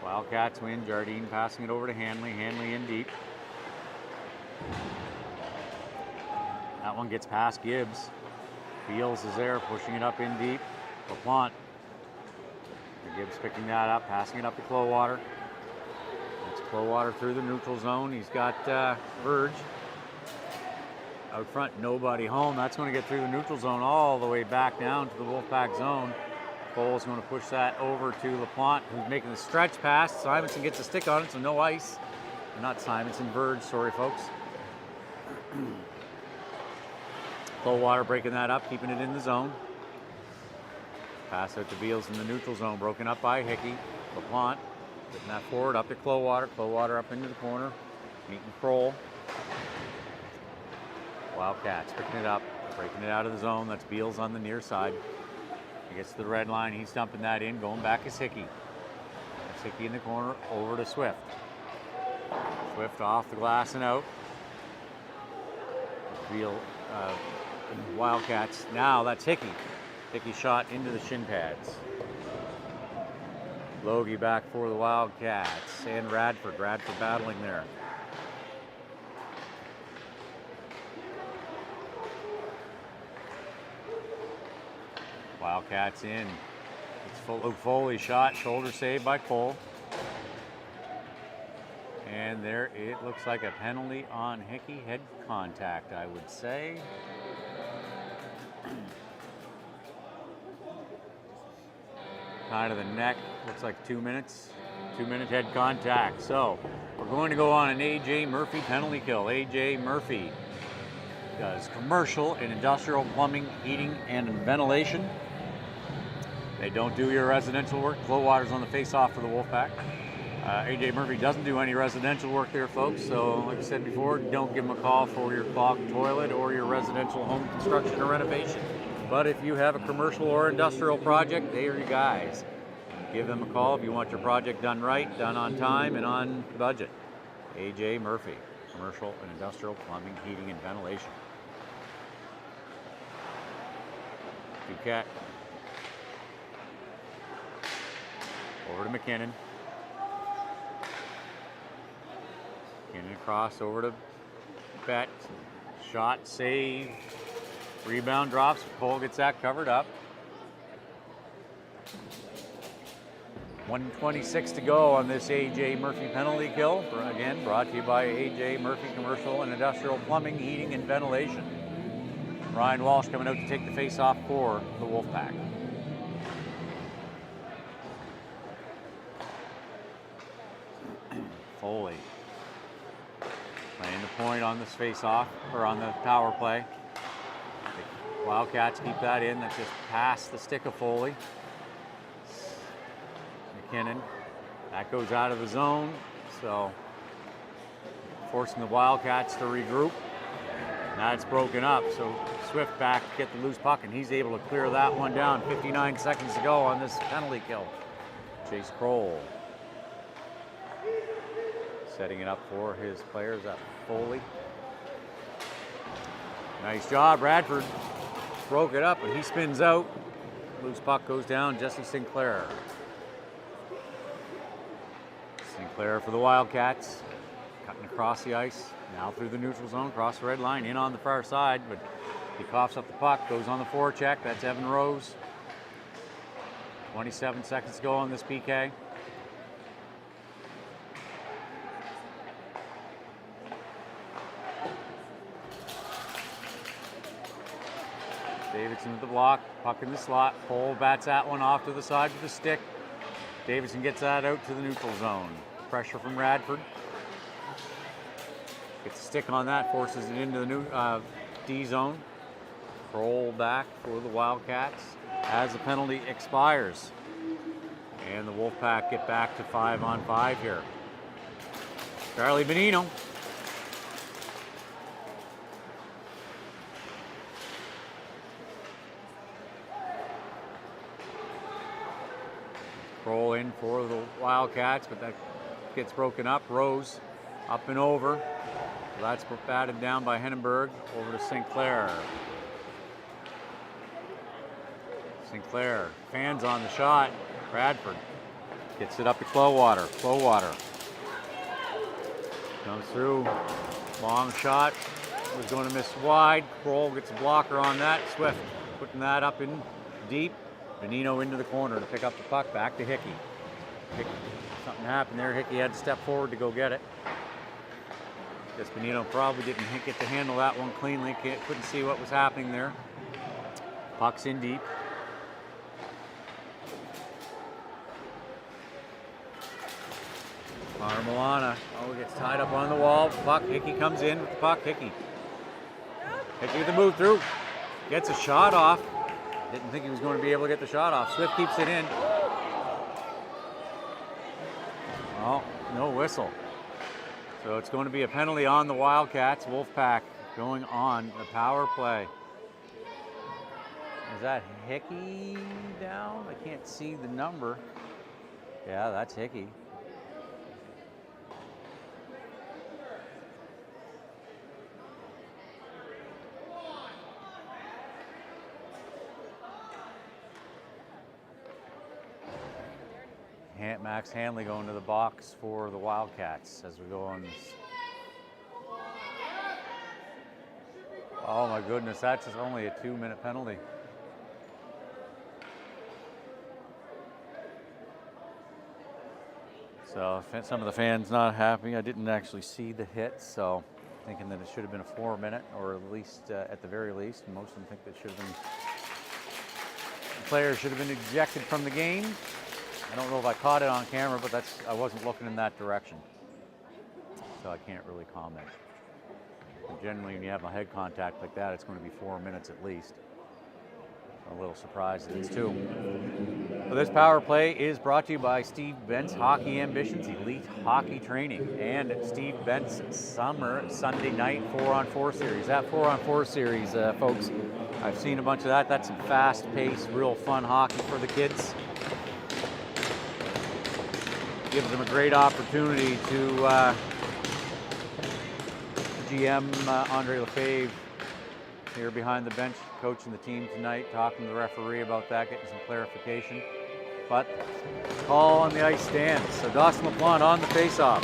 Wildcats win. Jardine passing it over to Hanley. Hanley in deep. That one gets past Gibbs. Beals is there, pushing it up in deep. LaPlante. Gibbs picking that up, passing it up to Clowater. It's Clowater through the neutral zone. He's got Verge. Out front, nobody home. That's going to get through the neutral zone all the way back down to the Wolfpack zone. Cole's going to push that over to LaPlante, who's making the stretch pass. Simonson gets a stick on it, so no ice. Not Simonson, Verge, sorry folks. Clowater breaking that up, keeping it in the zone. Pass out to Beals in the neutral zone, broken up by Hickey. LaPlante putting that forward up to Clowater. Clowater up into the corner, meeting Kroll. Wildcats picking it up, breaking it out of the zone. That's Beals on the near side. He gets to the red line. He's dumping that in. Going back is Hickey. That's Hickey in the corner over to Swift. Swift off the glass and out. Wildcats. Now that's Hickey. Hickey shot into the shin pads. Logie back for the Wildcats and Radford. Radford battling there. Wildcats in. It's Foley shot, shoulder save by Cole. And there it looks like a penalty on Hickey. Head contact, I would say. Kind of the neck, looks like 2 minutes. 2-minute head contact. So we're going to go on an A.J. Murphy penalty kill. A.J. Murphy does commercial and industrial plumbing, heating, and ventilation. They don't do your residential work. Clowater's on the face-off for the Wolfpack. A.J. Murphy doesn't do any residential work there, folks. So, like I said before, don't give him a call for your clogged toilet or your residential home construction or renovation. But if you have a commercial or industrial project, they are your guys. Give them a call if you want your project done right, done on time, and on budget. A.J. Murphy, commercial and industrial plumbing, heating, and ventilation. Duquette. Over to McKinnon. McKinnon across over to Bet. Shot, save. Rebound drops. Cole gets that covered up. 1:26 to go on this A.J. Murphy penalty kill. Again, brought to you by A.J. Murphy Commercial and Industrial Plumbing, Heating, and Ventilation. Ryan Walsh coming out to take the face-off for the Wolfpack. Foley playing the point on this face-off, or on the power play. The Wildcats keep that in. That's just past the stick of Foley. McKinnon. That goes out of the zone, so forcing the Wildcats to regroup. Now it's broken up, so Swift back to get the loose puck, and he's able to clear that one down. 59 seconds to go on this penalty kill. Chase Kroll setting it up for his players at Foley. Nice job, Radford. Broke it up, and he spins out. Loose puck goes down, Jesse Sinclair. Sinclair for the Wildcats. Cutting across the ice. Now through the neutral zone, across the red line, in on the far side, but He coughs up the puck, goes on the forecheck. That's Evan Rose. 27 seconds to go on this PK. Davidson with the block, puck in the slot. Cole bats that one off to the side with the stick. Davidson gets that out to the neutral zone. Pressure from Radford. Gets a stick on that, forces it into the new D zone. Roll back for the Wildcats as the penalty expires. And the Wolfpack get back to 5-on-5 here. Charlie Benino. Roll in for the Wildcats, but that gets broken up. Rose up and over. So that's batted down by Hennenberg over to St. Clair. St. Clair, fans on the shot. Bradford gets it up to Clowater. Clowater comes through. Long shot. Was going to miss wide. Kroll gets a blocker on that. Swift putting that up in deep. Benino into the corner to pick up the puck. Back to Hickey. Something happened there. Hickey had to step forward to go get it. Guess Benino probably didn't get to handle that one cleanly. Couldn't see what was happening there. Puck's in deep. Connor Milana, gets tied up on the wall. Puck, Hickey comes in with the puck. Hickey with the move through. Gets a shot off. Didn't think he was going to be able to get the shot off. Swift keeps it in. Oh, no whistle. So it's going to be a penalty on the Wildcats. Wolfpack going on the power play. Is that Hickey down? I can't see the number. Yeah, that's Hickey. Max Hanley going to the box for the Wildcats as we go on this. Oh my goodness, that's only a 2-minute penalty. So some of the fans not happy. I didn't actually see the hit, so thinking that it should have been a 4-minute, or at least at the very least. And most of them think that should have been. The player should have been ejected from the game. I don't know if I caught it on camera, but I wasn't looking in that direction, so I can't really comment. And generally, when you have a head contact like that, it's going to be 4 minutes at least. I'm a little surprised that it's 2. So this power play is brought to you by Steve Bent's Hockey Ambitions Elite Hockey Training and Steve Bent's Summer Sunday Night 4-on-4 series. That 4-on-4 series, folks, I've seen a bunch of that. That's some fast-paced, real fun hockey for the kids. Gives them a great opportunity to GM Andre Lefebvre here behind the bench, coaching the team tonight, talking to the referee about that, getting some clarification. But call on the ice stands. So Dawson LaPlante on the faceoff.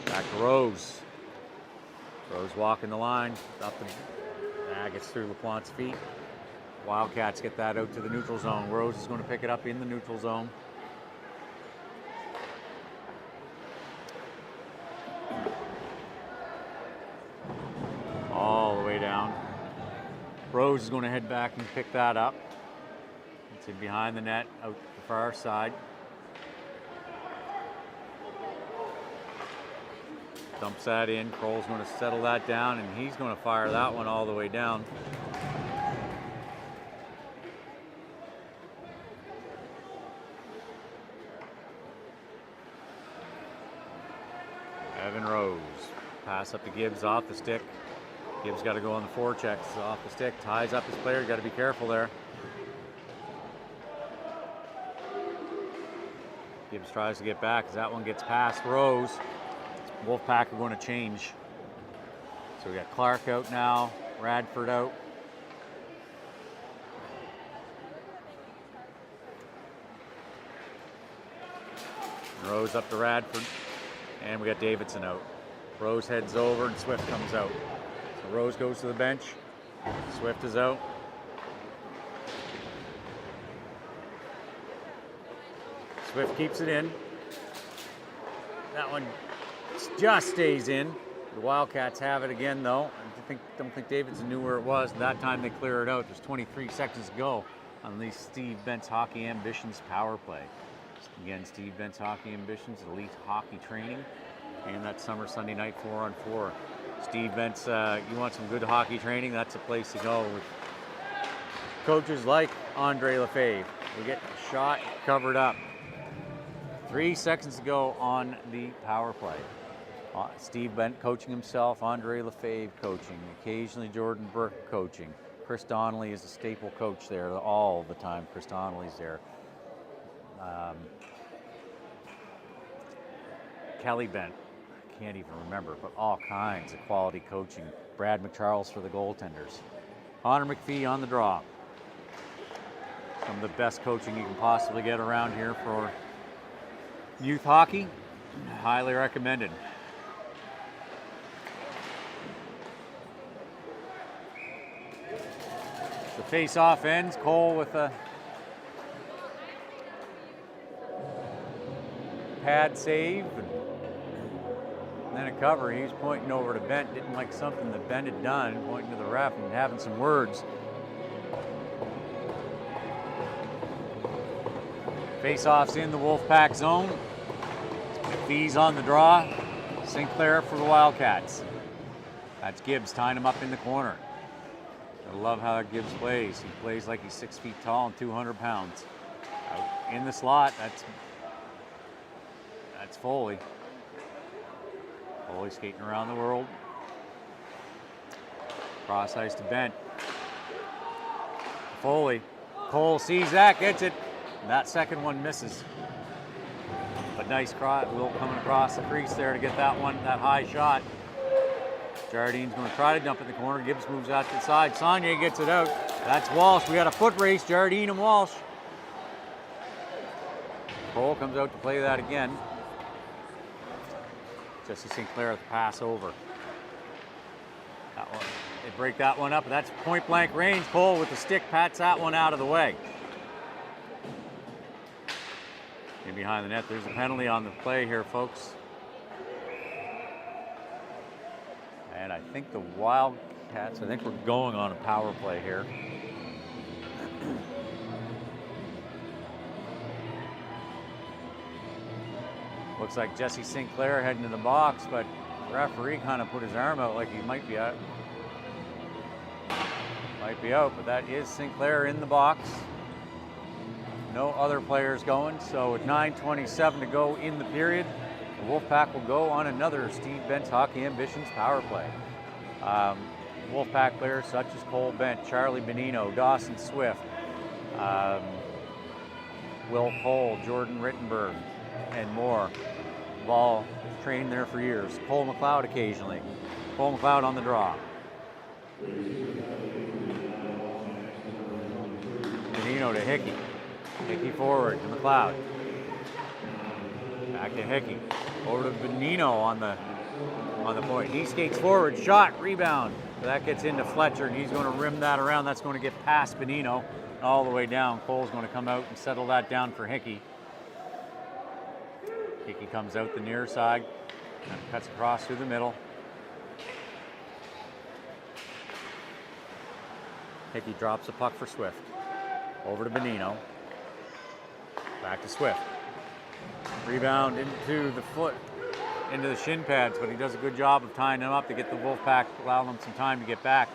Back to Rose. Rose walking the line. Gets through LaPlante's feet. Wildcats get that out to the neutral zone. Rose is going to pick it up in the neutral zone. All the way down. Rose is going to head back and pick that up. It's in behind the net, out the far side. Dumps that in. Kroll's going to settle that down, and he's going to fire that one all the way down. Evan Rose. Pass up to Gibbs off the stick. Gibbs got to go on the forechecks off the stick. Ties up his player. Got to be careful there. Gibbs tries to get back as that one gets past Rose. Wolfpack are going to change. So we got Clark out now. Radford out. Rose up to Radford. And we got Davidson out. Rose heads over and Swift comes out. So Rose goes to the bench. Swift is out. Swift keeps it in. That one just stays in. The Wildcats have it again, though. I don't think Davidson knew where it was. That time they clear it out. There's 23 seconds to go on the Steve Bent's Hockey Ambitions power play. Again, Steve Bent's Hockey Ambitions, elite hockey training, and that summer Sunday night 4-on-4. Steve Bent's, you want some good hockey training, that's a place to go with coaches like Andre Lefebvre. We get a shot covered up. 3 seconds to go on the power play. Steve Bent coaching himself, Andre Lefebvre coaching, occasionally Jordan Burke coaching. Chris Donnelly is a staple coach there all the time. Chris Donnelly's there. Kelly Bent, I can't even remember, but all kinds of quality coaching. Brad McCharles for the goaltenders. Connor McPhee on the draw. Some of the best coaching you can possibly get around here for youth hockey. Highly recommended. The face-off ends. Cole with a pad save. And then a cover. He's pointing over to Bent. Didn't like something that Bent had done, pointing to the ref and having some words. Face-off's in the Wolfpack zone. McPhee's on the draw. Sinclair for the Wildcats. That's Gibbs tying him up in the corner. I love how Gibbs plays. He plays like he's 6 feet tall and 200 pounds. Out in the slot, that's Foley. Foley skating around the world. Cross ice to Bent. Foley. Cole sees that, gets it. And that second one misses. But nice cross. Will coming across the crease there to get that one, that high shot. Jardine's going to try to dump it in the corner. Gibbs moves out to the side. Saunier gets it out. That's Walsh. We got a foot race, Jardine and Walsh. Cole comes out to play that again. Jesse Sinclair at the pass over. That one, they break that one up. That's point blank range. Cole with the stick pats that one out of the way. In behind the net, there's a penalty on the play here, folks. And I think the Wildcats, I think we're going on a power play here. Looks like Jesse Sinclair heading to the box, but the referee kind of put his arm out like he might be out. But that is Sinclair in the box. No other players going, so with 9:27 to go in the period, the Wolfpack will go on another Steve Bent's Hockey Ambitions power play. Wolfpack players such as Cole Bent, Charlie Benino, Dawson Swift, Will Cole, Jordan Rittenberg, and more. We've all trained there for years. Cole McLeod occasionally. Cole McLeod on the draw. Benino to Hickey. Hickey forward to McLeod. Back to Hickey. Over to Benino on the point. He skates forward, shot, rebound. So that gets into Fletcher, and he's going to rim that around. That's going to get past Benino all the way down. Cole's going to come out and settle that down for Hickey. Hickey comes out the near side and cuts across through the middle. Hickey drops the puck for Swift. Over to Benino. Back to Swift. Rebound into the foot, into the shin pads, but he does a good job of tying them up to get the Wolfpack, allow them some time to get back.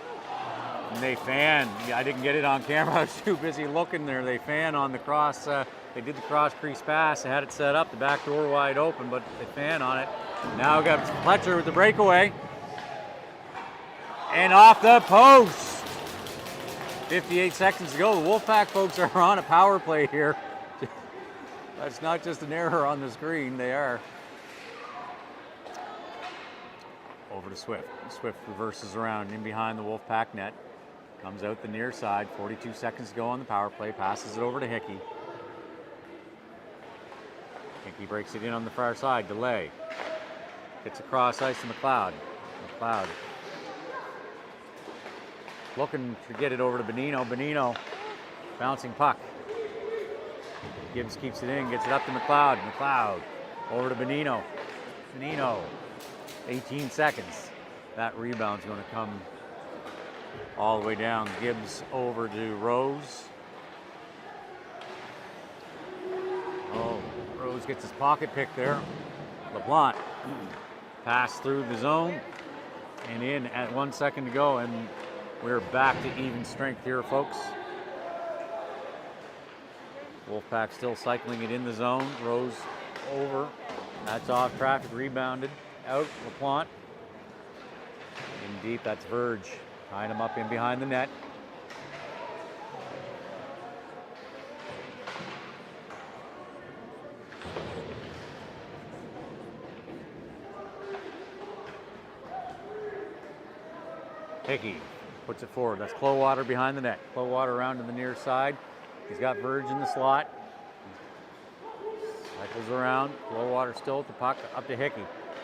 And they fan. I didn't get it on camera. I was too busy looking there. They fan on the cross. They did the cross crease pass. They had it set up. The back door wide open, but they fan on it. Now we've got Fletcher with the breakaway. And off the post. 58 seconds to go. The Wolfpack folks are on a power play here. That's not just an error on the screen. They are. Over to Swift. Swift reverses around in behind the Wolfpack net. Comes out the near side. 42 seconds to go on the power play. Passes it over to Hickey. Hickey breaks it in on the far side. Delay. Gets across ice to McLeod. McLeod. looking to get it over to Bonino. Bonino, bouncing puck. Gibbs keeps it in, gets it up to McLeod. McLeod, over to Bonino. Bonino, 18 seconds. That rebound's going to come all the way down. Gibbs over to Rose. Oh, Rose gets his pocket pick there. LeBlanc, pass through the zone and in at 1 second to go, and we're back to even strength here, folks. Wolfpack still cycling it in the zone. Rose over. That's off traffic, rebounded. Out, LaPlante. In deep, that's Verge. Tying him up in behind the net. Hickey puts it forward. That's Clowater behind the net. Clowater around to the near side. He's got Verge in the slot. Cycles around. Clowater still at the puck. Up to Hickey.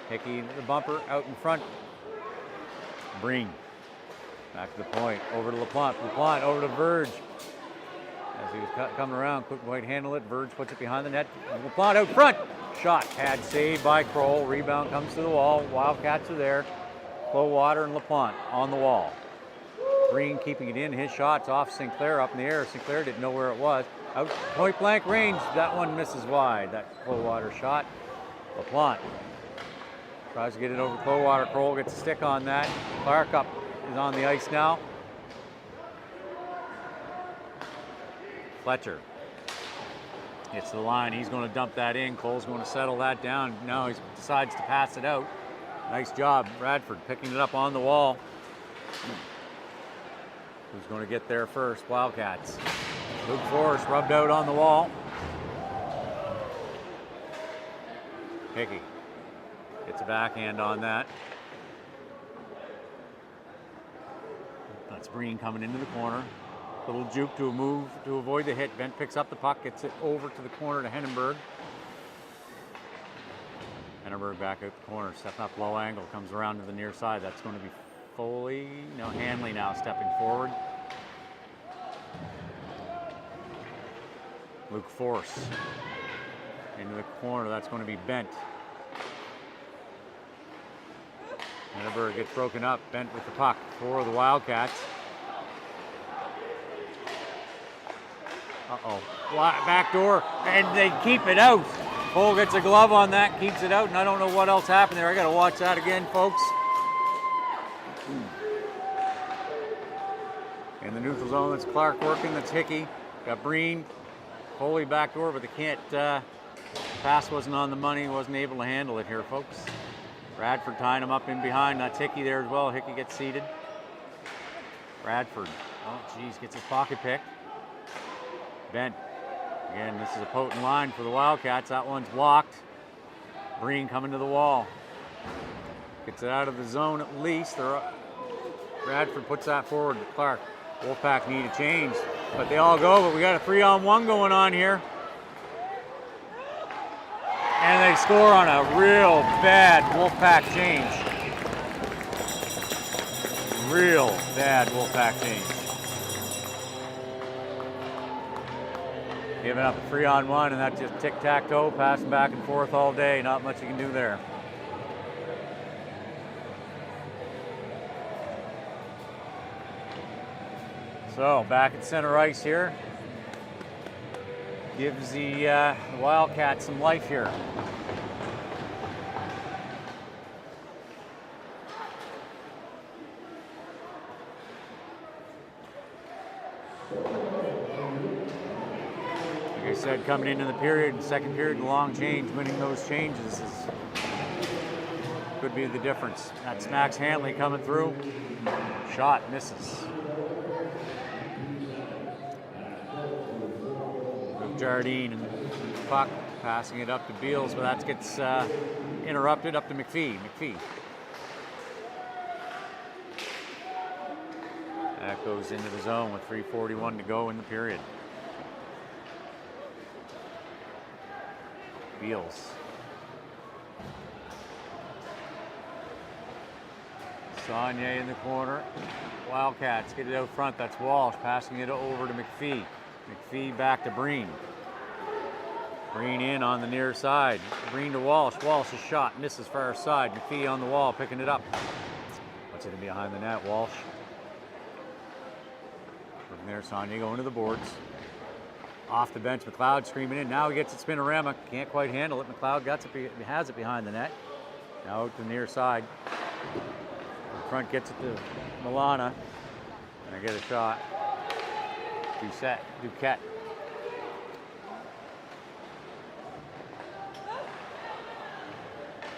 Hickey the bumper out in front. Breen. Back to the point. Over to LaPlante. LaPlante over to Verge. As he was coming around, couldn't quite handle it. Verge puts it behind the net. LaPlante out front. Shot. Pad saved by Kroll. Rebound comes to the wall. Wildcats are there. Clowater and LaPlante on the wall. Green keeping it in. His shot's off Sinclair up in the air. Sinclair didn't know where it was. Out point blank range. That one misses wide. That Clowater shot. LaPlante tries to get it over Clowater. Kroll gets a stick on that. Clark up is on the ice now. Fletcher gets to the line. He's going to dump that in. Cole's going to settle that down. Now he decides to pass it out. Nice job, Bradford, picking it up on the wall. Who's going to get there first? Wildcats. Luke Forrest rubbed out on the wall. Hickey gets a backhand on that. That's Breen coming into the corner. Little juke to a move to avoid the hit. Bent picks up the puck, gets it over to the corner to Hennenberg. Hennenberg back out the corner, stepping up low angle, comes around to the near side. That's going to be Foley. No, Hanley now stepping forward. Luke Force into the corner. That's going to be Bent. Hennenberg gets broken up. Bent with the puck for the Wildcats. Uh-oh. Back door, and they keep it out. Cole gets a glove on that, keeps it out, and I don't know what else happened there. I got to watch that again, folks. In the neutral zone, that's Clark working, that's Hickey. Got Breen, Foley backdoor, but they can't, pass wasn't on the money, wasn't able to handle it here, folks. Bradford tying him up in behind, that's Hickey there as well. Hickey gets seated. Bradford, oh geez, gets his pocket pick. Bent. Again, this is a potent line for the Wildcats. That one's blocked. Breen coming to the wall. Gets it out of the zone at least. Bradford puts that forward to Clark. Wolfpack need a change, but they all go, but we got a 3-on-1 going on here. And they score on a real bad Wolfpack change. Real bad Wolfpack change. Giving up a 3-on-1, and that's just tic-tac-toe, passing back and forth all day. Not much you can do there. So back at center ice here. Gives the Wildcats some life here. Like I said, coming into the period, second period, the long change, winning those changes could be the difference. That's Max Hanley coming through. Shot misses. Luke Jardine and puck passing it up to Beals, but that gets interrupted up to McPhee. That goes into the zone with 3:41 to go in the period. Beals. Saunier in the corner. Wildcats get it out front. That's Walsh passing it over to McPhee. McPhee back to Breen. Breen in on the near side. Breen to Walsh. Walsh's shot misses far side. McPhee on the wall picking it up. Puts it in behind the net. Walsh. From there, Saunier going to the boards. Off the bench, McLeod screaming in. Now he gets it spinorama. Can't quite handle it. McLeod has it behind the net. Now out to the near side. In front gets it to Milana. And I get a shot. Duquette.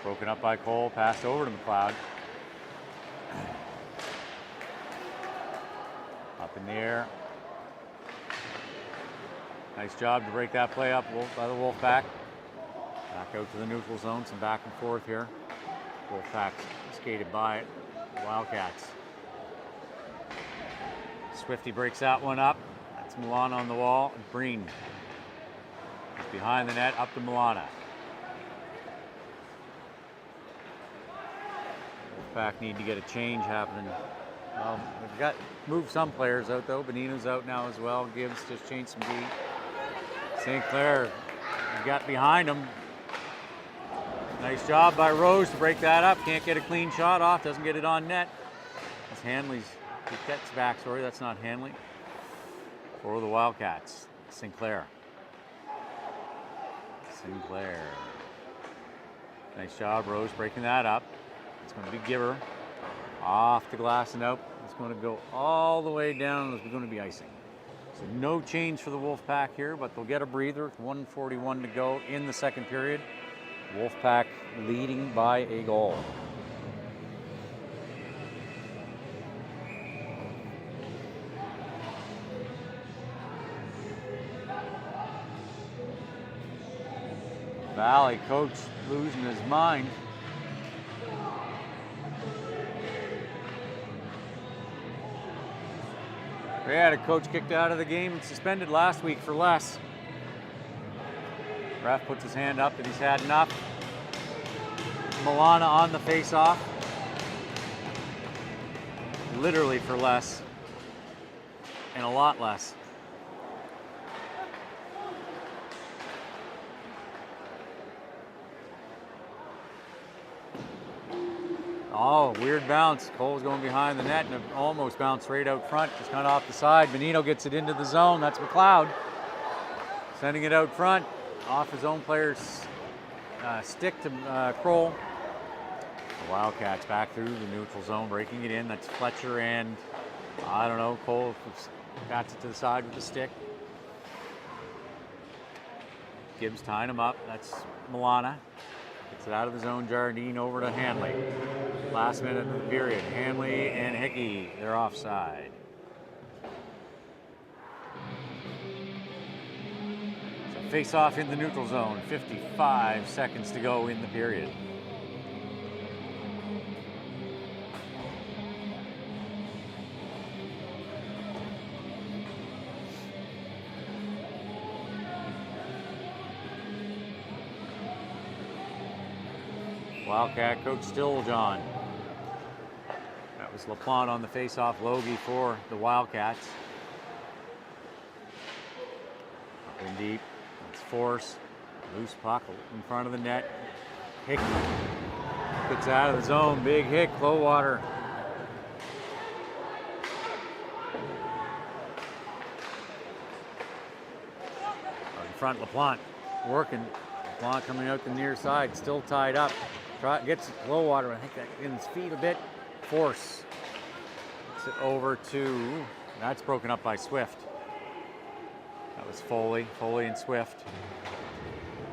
Broken up by Cole. Passed over to McLeod. Up in the air. Nice job to break that play up by the Wolfpack. Back out to the neutral zone, some back and forth here. Wolfpack skated by it. Wildcats. Swifty breaks that one up. That's Milana on the wall. Breen is behind the net, up to Milana. Wolfpack need to get a change happening. We've got moved some players out though. Benino's out now as well. Gibbs just changed some D. St. Clair got behind him. Nice job by Rose to break that up. Can't get a clean shot off. Doesn't get it on net. That's Hanley's backstory. That's not Hanley. For the Wildcats, Sinclair. Nice job, Rose breaking that up. It's going to be Gibber. Off the glass and out. It's going to go all the way down. It's going to be icing. So no change for the Wolfpack here, but they'll get a breather with 1:41 to go in the second period. Wolfpack leading by a goal. Valley coach losing his mind. They had a coach kicked out of the game and suspended last week for less. Ref puts his hand up that he's had enough. Milana on the face-off. Literally for less. And a lot less. Oh, weird bounce. Cole's going behind the net and it almost bounced right out front. Just kind of off the side. Benino gets it into the zone. That's McLeod. Sending it out front. Off his own player's stick to Kroll. The Wildcats back through the neutral zone, breaking it in. That's Fletcher and, I don't know, Cole got it to the side with the stick. Gibbs tying him up. That's Milana. Gets it out of the zone. Jardine over to Hanley. Last minute of the period. Hanley and Hickey, they're offside. So face off in the neutral zone. 55 seconds to go in the period. Wildcat coach Stilljohn. That was LaPlante on the face-off. Logie for the Wildcats. Up in deep. It's Force. Loose puck in front of the net. Hick gets out of the zone. Big Hick. Low water. In front, LaPlante working. LaPlante coming out the near side. Still tied up. Gets low water. I think that in his feet a bit. Force. Gets it over to. That's broken up by Swift. That was Foley. Foley and Swift.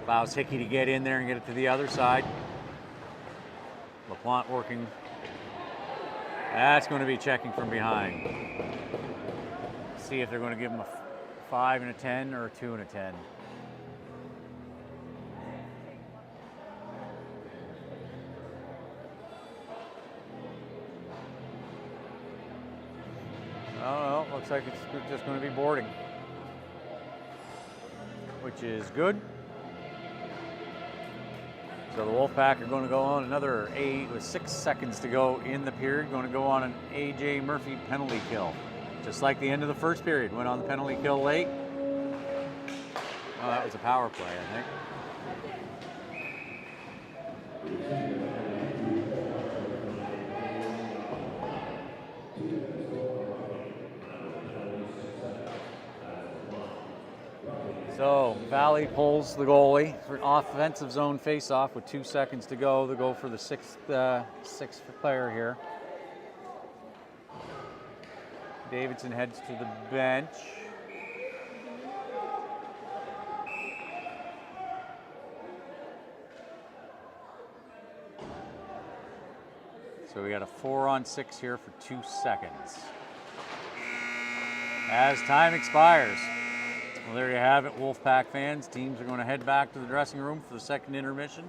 Allows Hickey to get in there and get it to the other side. LaPlante working. That's going to be checking from behind. See if they're going to give him a 5 and a 10 or a 2 and a 10. Oh, no, looks like it's just going to be boarding, which is good. So the Wolfpack are going to go on another 8 with 6 seconds to go in the period. Going to go on an A.J. Murphy penalty kill. Just like the end of the first period. Went on the penalty kill late. Oh, that was a power play, I think. So Valley pulls the goalie for an offensive zone face-off with 2 seconds to go. They go for the sixth player here. Davidson heads to the bench. So we got a 4-on-6 here for 2 seconds. As time expires. Well, there you have it, Wolfpack fans. Teams are going to head back to the dressing room for the second intermission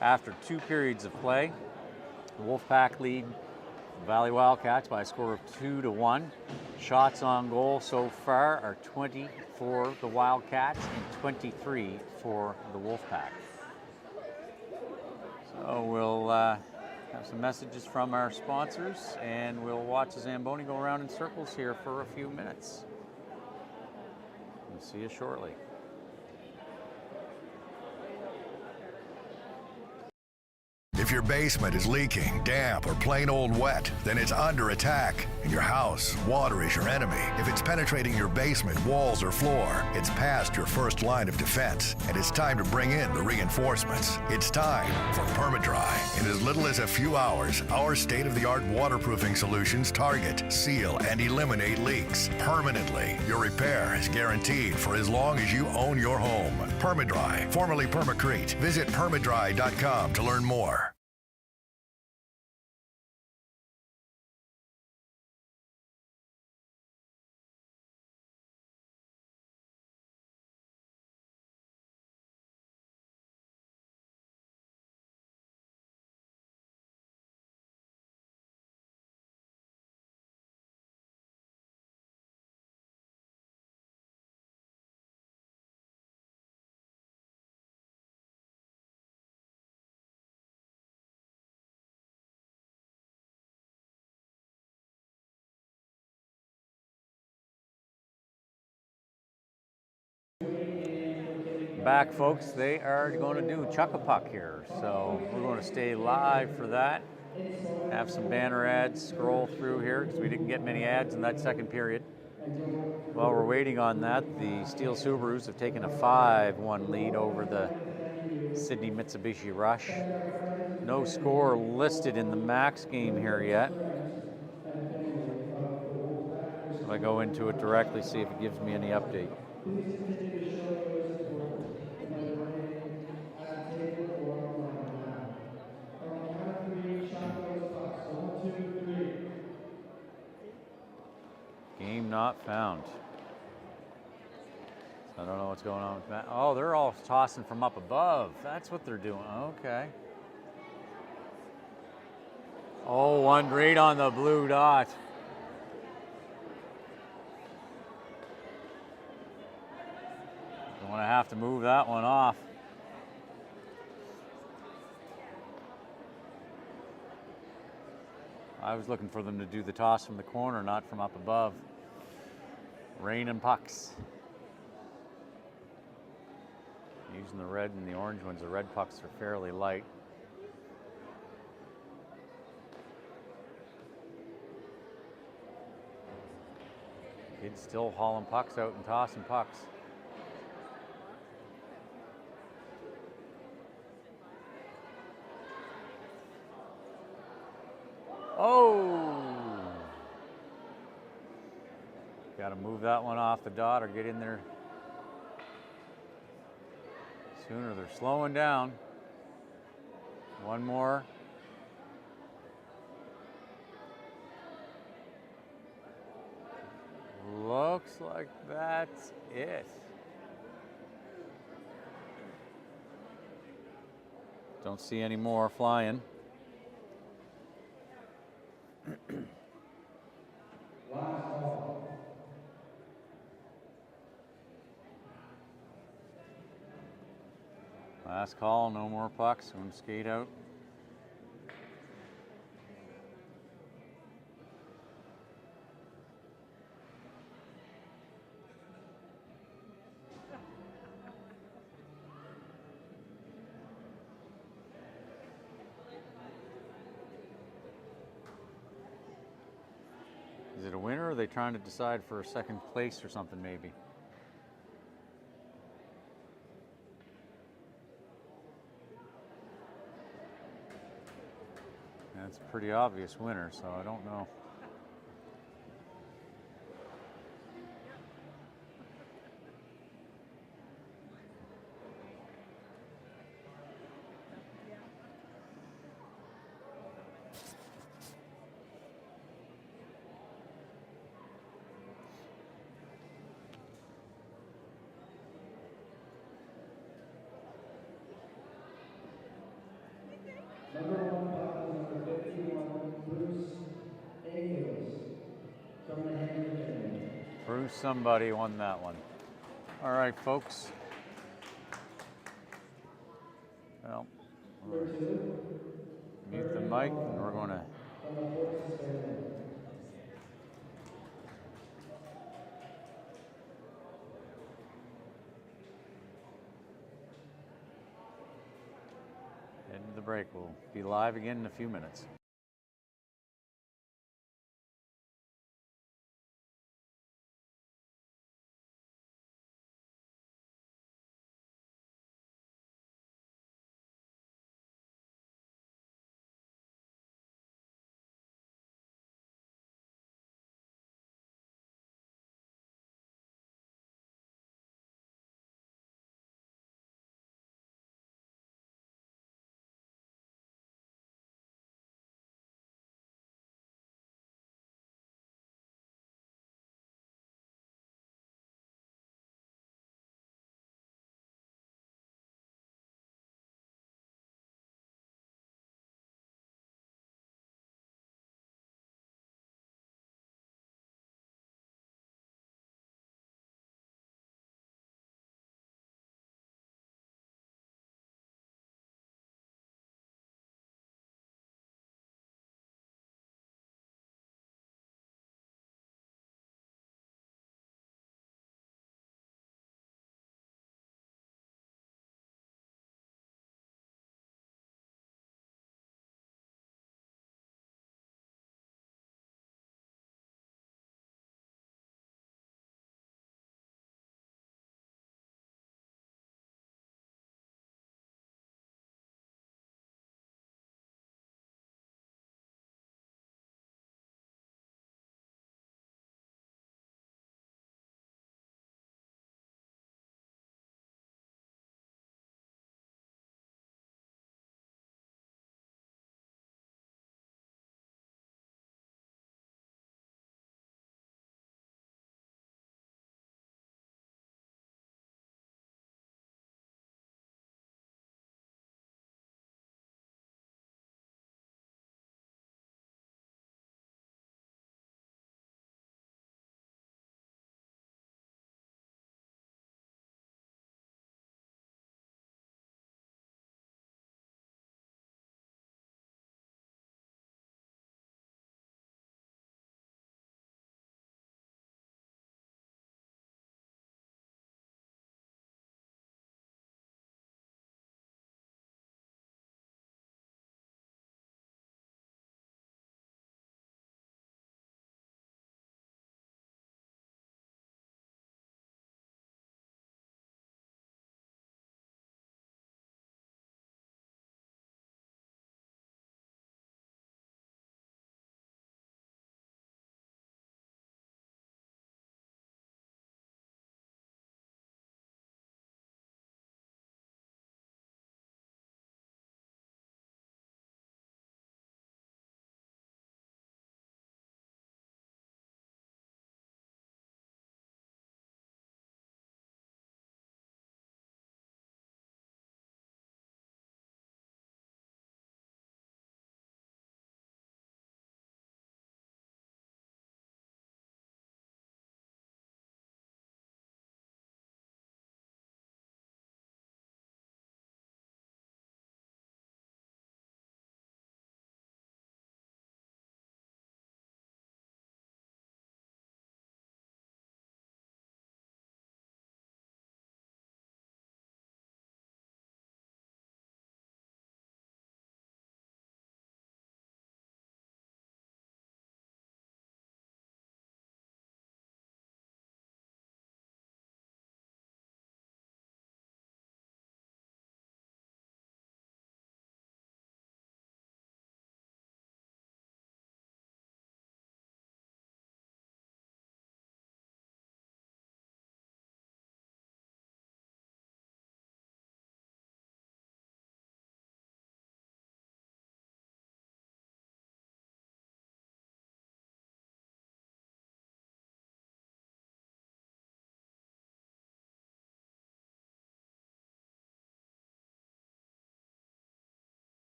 after 2 periods of play. The Wolfpack lead the Valley Wildcats by a score of 2-1. Shots on goal so far are 20 for the Wildcats and 23 for the Wolfpack. So we'll have some messages from our sponsors, and we'll watch the Zamboni go around in circles here for a few minutes. We'll see you shortly. If your basement is leaking, damp, or plain old wet, then it's under attack, and your house, water is your enemy. If it's penetrating your basement, walls, or floor, it's past your first line of defense, and it's time to bring in the reinforcements. It's time for PermaDry. In as little as a few hours, our state-of-the-art waterproofing solutions target, seal, and eliminate leaks permanently. Your repair is guaranteed for as long as you own your home. PermaDry, formerly Permacrete. Visit permadry.com to learn more. Back, folks. They are going to do Chuck-a-Puck here, so we're going to stay live for that. Have some banner ads scroll through here because we didn't get many ads in that second period. While we're waiting on that, the Steel Subarus have taken a 5-1 lead over the Sydney Mitsubishi Rush. No score listed in the Max game here yet. If I go into it directly, see if it gives me any update. Game not found. I don't know what's going on with that. Oh, they're all tossing from up above. That's what they're doing. Okay. Oh, one right on the blue dot. I'm going to have to move that one off. I was looking for them to do the toss from the corner, not from up above. Rain and pucks. Using the red and the orange ones, the red pucks are fairly light. Kids still hauling pucks out and tossing pucks. Oh! Got to move that one off the dot or get in there sooner. They're slowing down. One more. Looks like that's it. Don't see any more flying. Last call, no more pucks. I'm going to skate out. Is it a winner, or are they trying to decide for a second place or something maybe? That's a pretty obvious winner, so I don't know. Number 1 puck is number 51, Bruce Akers from the Hammer family. Bruce somebody won that one. All right, folks. Well, Number 2, mute the mic, and we're going to from the Forces family. head to the break. We'll be live again in a few minutes.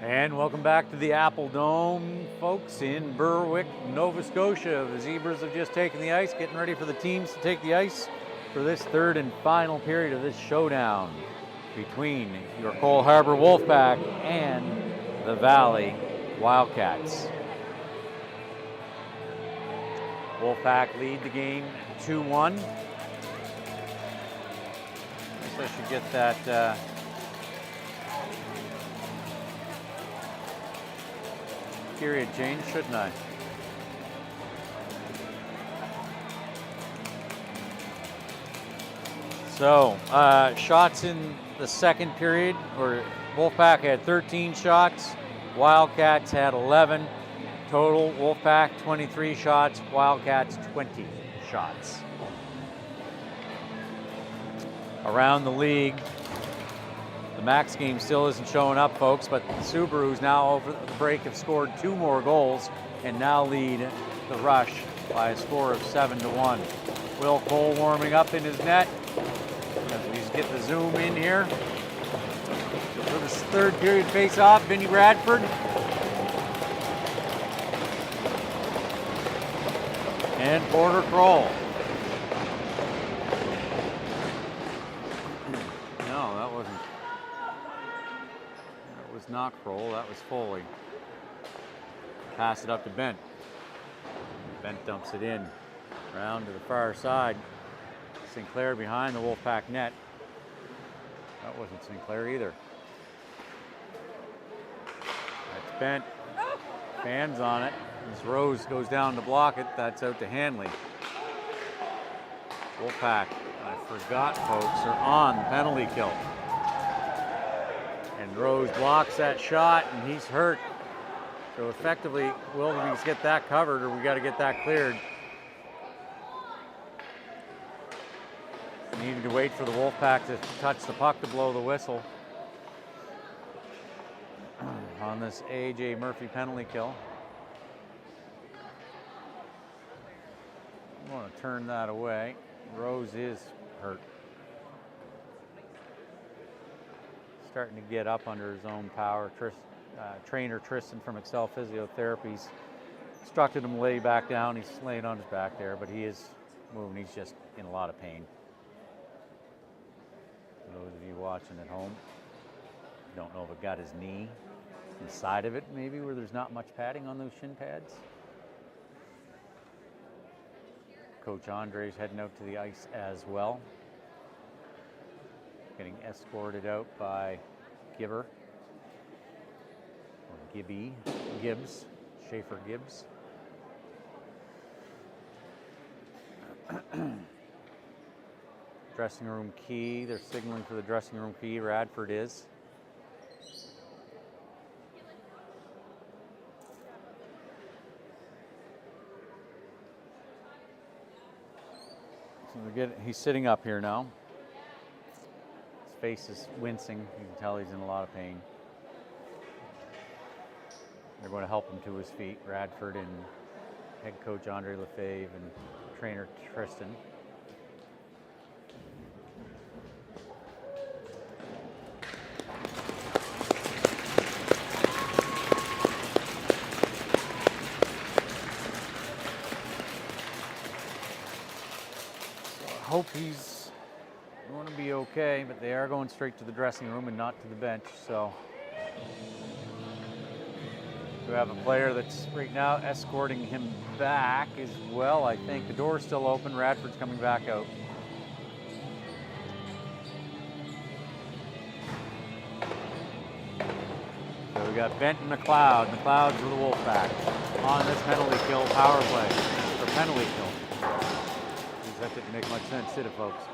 And welcome back to the Apple Dome, folks, in Berwick, Nova Scotia. The Zebras have just taken the ice, getting ready for the teams to take the ice for this third and final period of this showdown between your Cole Harbour Wolfpack and the Valley Wildcats. Wolfpack lead the game 2-1. Guess I should get that period change, shouldn't I? So, shots in the second period, or Wolfpack had 13 shots, Wildcats had 11. Total, Wolfpack 23 shots, Wildcats 20 shots. Around the league, the Max game still isn't showing up, folks, but the Subarus now over the break have scored 2 more goals and now lead the Rush by a score of 7-1. Will Cole warming up in his net as we get the zoom in here. For this third period face-off, Vinny Radford. And Porter Kroll. No, that wasn't. That was not Kroll, that was Foley. Pass it up to Bent. Bent dumps it in. Round to the far side. Sinclair behind the Wolfpack net. That wasn't Sinclair either. That's Bent. Fans on it. As Rose goes down to block it, that's out to Hanley. Wolfpack, I forgot, folks, are on the penalty kill. And Rose blocks that shot, and he's hurt. So effectively, will we get that covered, or we got to get that cleared? Needed to wait for the Wolfpack to touch the puck to blow the whistle on this A.J. Murphy penalty kill. I want to turn that away. Rose is hurt. Starting to get up under his own power. Trainer Tristan from Excel Physiotherapy's instructed him to lay back down. He's laying on his back there, but he is moving. He's just in a lot of pain. For those of you watching at home, don't know if it got his knee inside of it, maybe, where there's not much padding on those shin pads. Coach Andre's heading out to the ice as well. Getting escorted out by Gibbs, Schaefer Gibbs. Dressing room key, they're signaling for the dressing room key, Radford is. So he's sitting up here now. His face is wincing. You can tell he's in a lot of pain. They're going to help him to his feet. Radford and head coach Andre Lefebvre and trainer Tristan. Hope he's going to be okay, but they are going straight to the dressing room and not to the bench. So we have a player that's right now escorting him back as well. I think the door's still open. Radford's coming back out. So we got Bent and McLeod. McLeod's with the Wolfpack on this penalty kill power play, or penalty kill. That didn't make much sense, did it, folks?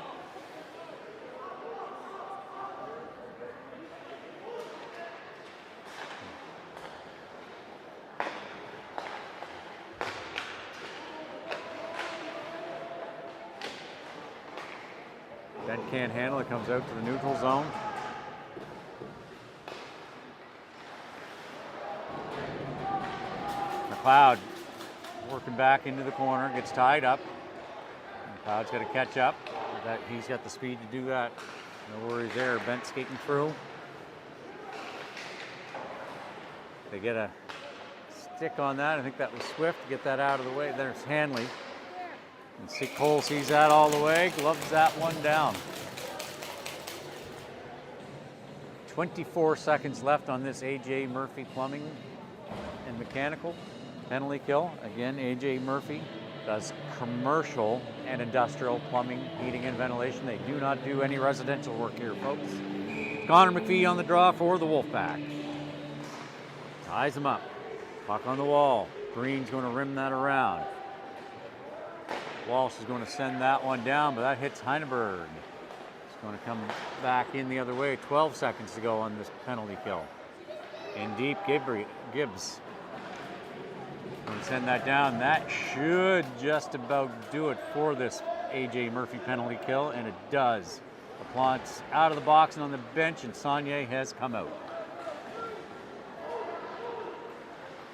Bent can't handle it, comes out to the neutral zone. McLeod working back into the corner, gets tied up. McLeod's got to catch up. He's got the speed to do that. No worries there. Bent skating through. They get a stick on that. I think that was Swift to get that out of the way. There's Hanley. And Cole sees that all the way, gloves that one down. 24 seconds left on this A.J. Murphy Plumbing and Mechanical penalty kill. Again, A.J. Murphy does commercial and industrial plumbing, heating, and ventilation. They do not do any residential work here, folks. Connor McPhee on the draw for the Wolfpack. Ties him up. Puck on the wall. Green's going to rim that around. Walsh is going to send that one down, but that hits Heineberg. It's going to come back in the other way. 12 seconds to go on this penalty kill. In deep, Gibbs. Going to send that down. That should just about do it for this A.J. Murphy penalty kill, and it does. LaPlante's out of the box and on the bench, and Saunier has come out.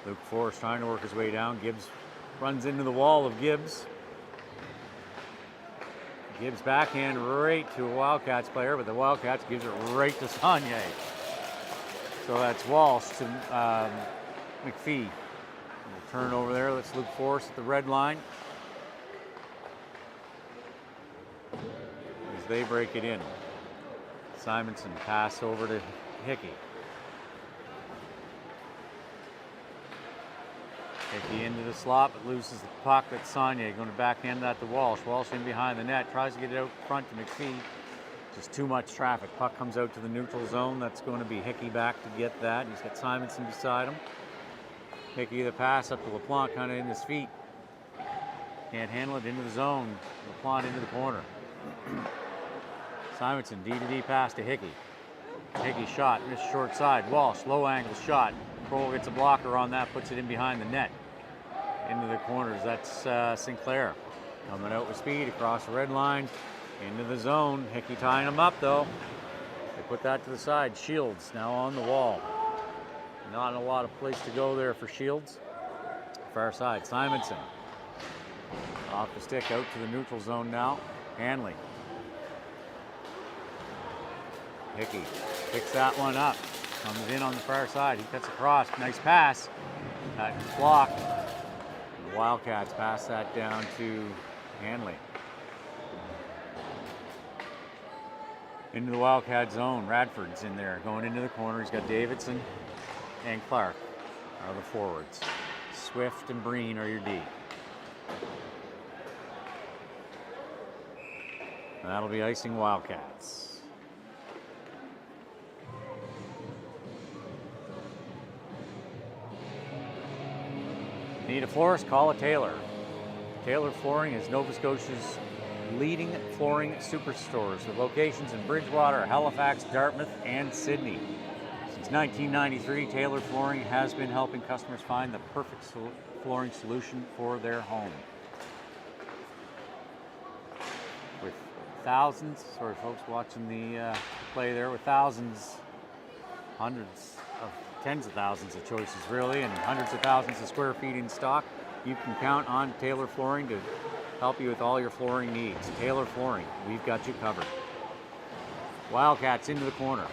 Luke Forrest trying to work his way down. Gibbs runs into the wall of Gibbs. Gibbs backhand right to a Wildcats player, but the Wildcats gives it right to Saunier. So that's Walsh to McPhee. We'll turn over there. Let's Luke Forrest at the red line. As they break it in. Simonson pass over to Hickey. Hickey into the slot, but loses the puck. That's Saunier going to backhand that to Walsh. Walsh in behind the net, tries to get it out front to McPhee. Just too much traffic. Puck comes out to the neutral zone. That's going to be Hickey back to get that. He's got Simonson beside him. Hickey the pass up to LaPlante, kind of in his feet. Can't handle it into the zone. LaPlante into the corner. Simonson, D-to-D pass to Hickey. Hickey shot, missed short side. Walsh, low angle shot. Kroll gets a blocker on that, puts it in behind the net. Into the corners, that's Sinclair. Coming out with speed across the red line, into the zone. Hickey tying him up though. They put that to the side. Shields now on the wall. Not a lot of place to go there for Shields. Far side, Simonson. Off the stick, out to the neutral zone now. Hanley. Hickey picks that one up. Comes in on the far side. He cuts across. Nice pass. That is blocked. The Wildcats pass that down to Hanley. Into the Wildcat zone. Radford's in there. Going into the corner. He's got Davidson and Clark are the forwards. Swift and Breen are your D. And that'll be icing Wildcats. Need a florist? Call a Taylor. Taylor Flooring is Nova Scotia's leading flooring superstores with locations in Bridgewater, Halifax, Dartmouth, and Sydney. Since 1993, Taylor Flooring has been helping customers find the perfect flooring solution for their home. With thousands, sorry folks watching the play there, with thousands, hundreds of tens of thousands of choices really, and hundreds of thousands of square feet in stock, you can count on Taylor Flooring to help you with all your flooring needs. Taylor Flooring, we've got you covered. Wildcats into the corner.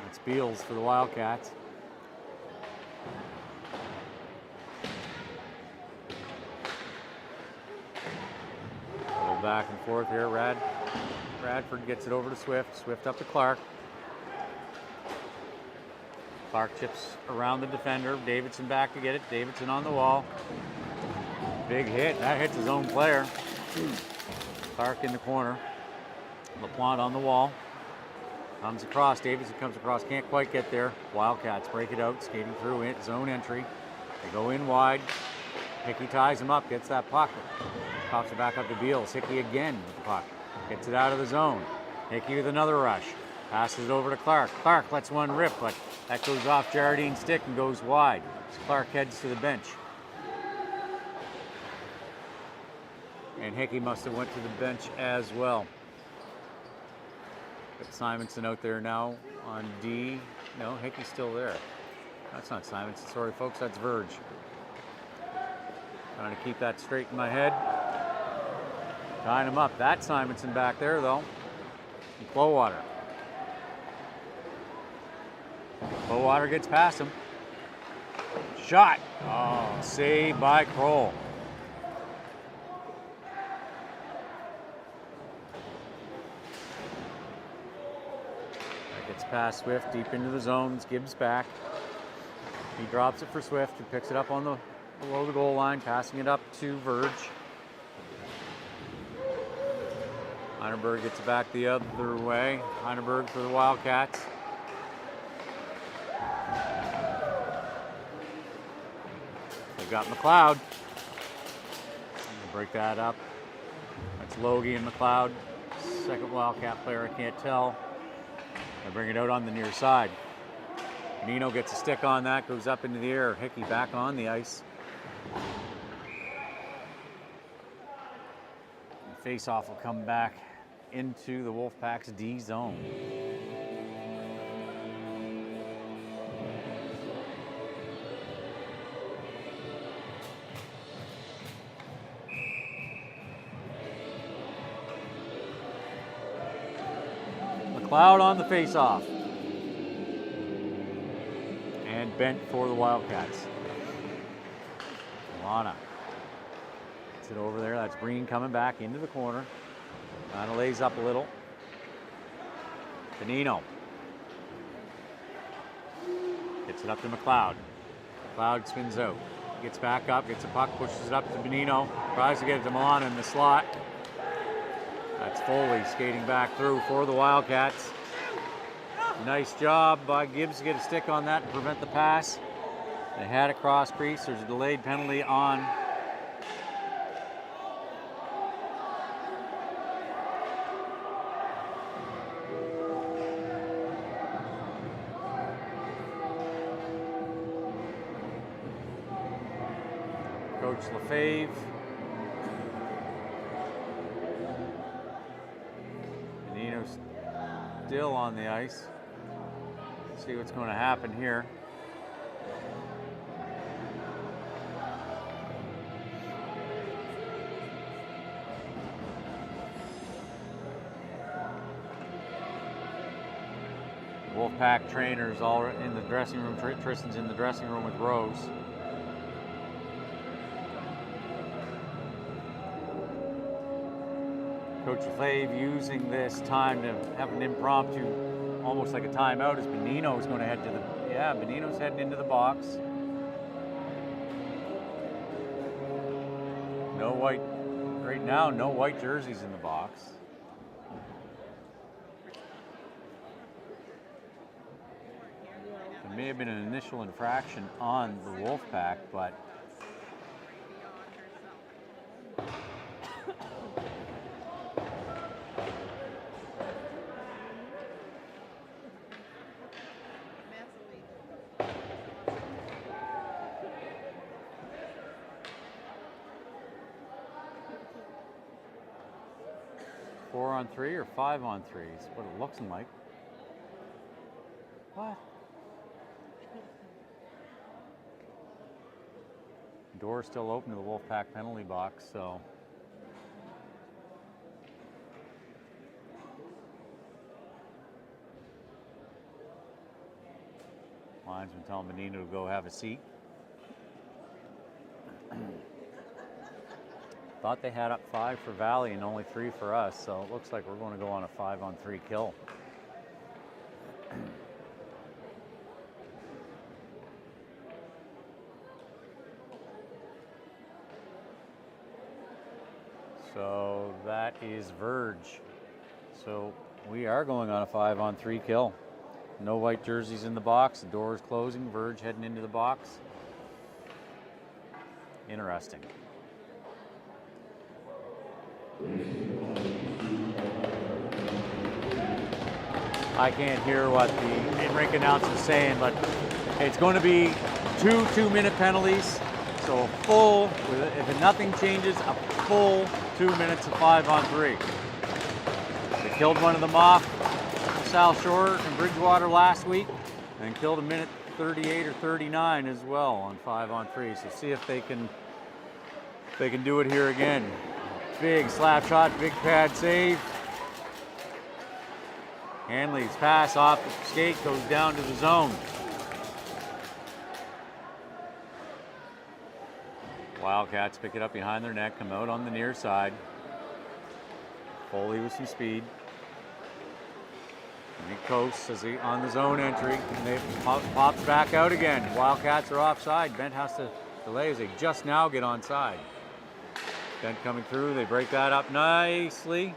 That's Beals for the Wildcats. A little back and forth here. Radford gets it over to Swift. Swift up to Clark. Clark chips around the defender. Davidson back to get it. Davidson on the wall. Big hit. That hits his own player. Clark in the corner. LaPlante on the wall. Comes across. Davidson comes across. Can't quite get there. Wildcats break it out. Skating through it. Zone entry. They go in wide. Hickey ties him up. Gets that puck. Pops it back up to Beals. Hickey again with the puck. Gets it out of the zone. Hickey with another rush. Passes it over to Clark. Clark lets one rip, but that goes off Jardine's stick and goes wide. So Clark heads to the bench. And Hickey must have went to the bench as well. Got Simonson out there now on D. No, Hickey's still there. That's not Simonson. Sorry, folks, that's Verge. Trying to keep that straight in my head. Tying him up. That's Simonson back there, though. And Flowwater. Bowater gets past him. Shot. Oh, saved by Kroll. That gets past Swift deep into the zones. Gibbs back. He drops it for Swift, who picks it up on the below the goal line, passing it up to Verge. Heineberg gets it back the other way. Heineberg for the Wildcats. They've got McLeod. We'll break that up. That's Logie and McLeod. Second Wildcat player, I can't tell. They bring it out on the near side. Nino gets a stick on that, goes up into the air. Hickey back on the ice. The face-off will come back into the Wolfpack's D zone. McLeod on the face-off. And bent for the Wildcats. Lana gets it over there. That's Breen coming back into the corner. Kind of lays up a little. Benino gets it up to McLeod. McLeod spins out. Gets back up, gets a puck, pushes it up to Benino. Tries to get it to Milana in the slot. That's Foley skating back through for the Wildcats. Nice job by Gibbs to get a stick on that and prevent the pass. They had it cross crease. There's a delayed penalty on Coach Lefebvre. Benino's still on the ice. See what's going to happen here. Wolfpack trainers all in the dressing room. Tristan's in the dressing room with Rose. Coach Lefebvre using this time to have an impromptu, almost like a timeout, as Benino is going to head to the, Benino's heading into the box. No white, right now, no white jerseys in the box. There may have been an initial infraction on the Wolfpack, but on 3 or 5 on 3 is what it looks like. What? Door's still open to the Wolfpack penalty box, so. Linesman telling Benino to go have a seat. Thought they had up 5 for Valley and only 3 for us, so it looks like we're going to go on a 5-on-3 kill. So that is Verge. So we are going on a 5-on-3 kill. No white jerseys in the box. The door is closing. Verge heading into the box. Interesting. I can't hear what the in-rink announcer is saying, but it's going to be 2 2-minute penalties. So a full, if nothing changes, a full 2 minutes of 5-on-3. They killed one of them off South Shore and Bridgewater last week, and killed a minute 38 or 39 as well on 5-on-3. So see if they can do it here again. Big slap shot, big pad save. Hanley's pass off the skate goes down to the zone. Wildcats pick it up behind their net, come out on the near side. Foley with some speed. And he coasts as he on the zone entry, and they pops back out again. Wildcats are offside. Bent has to delay as they just now get onside. Bent coming through, they break that up nicely.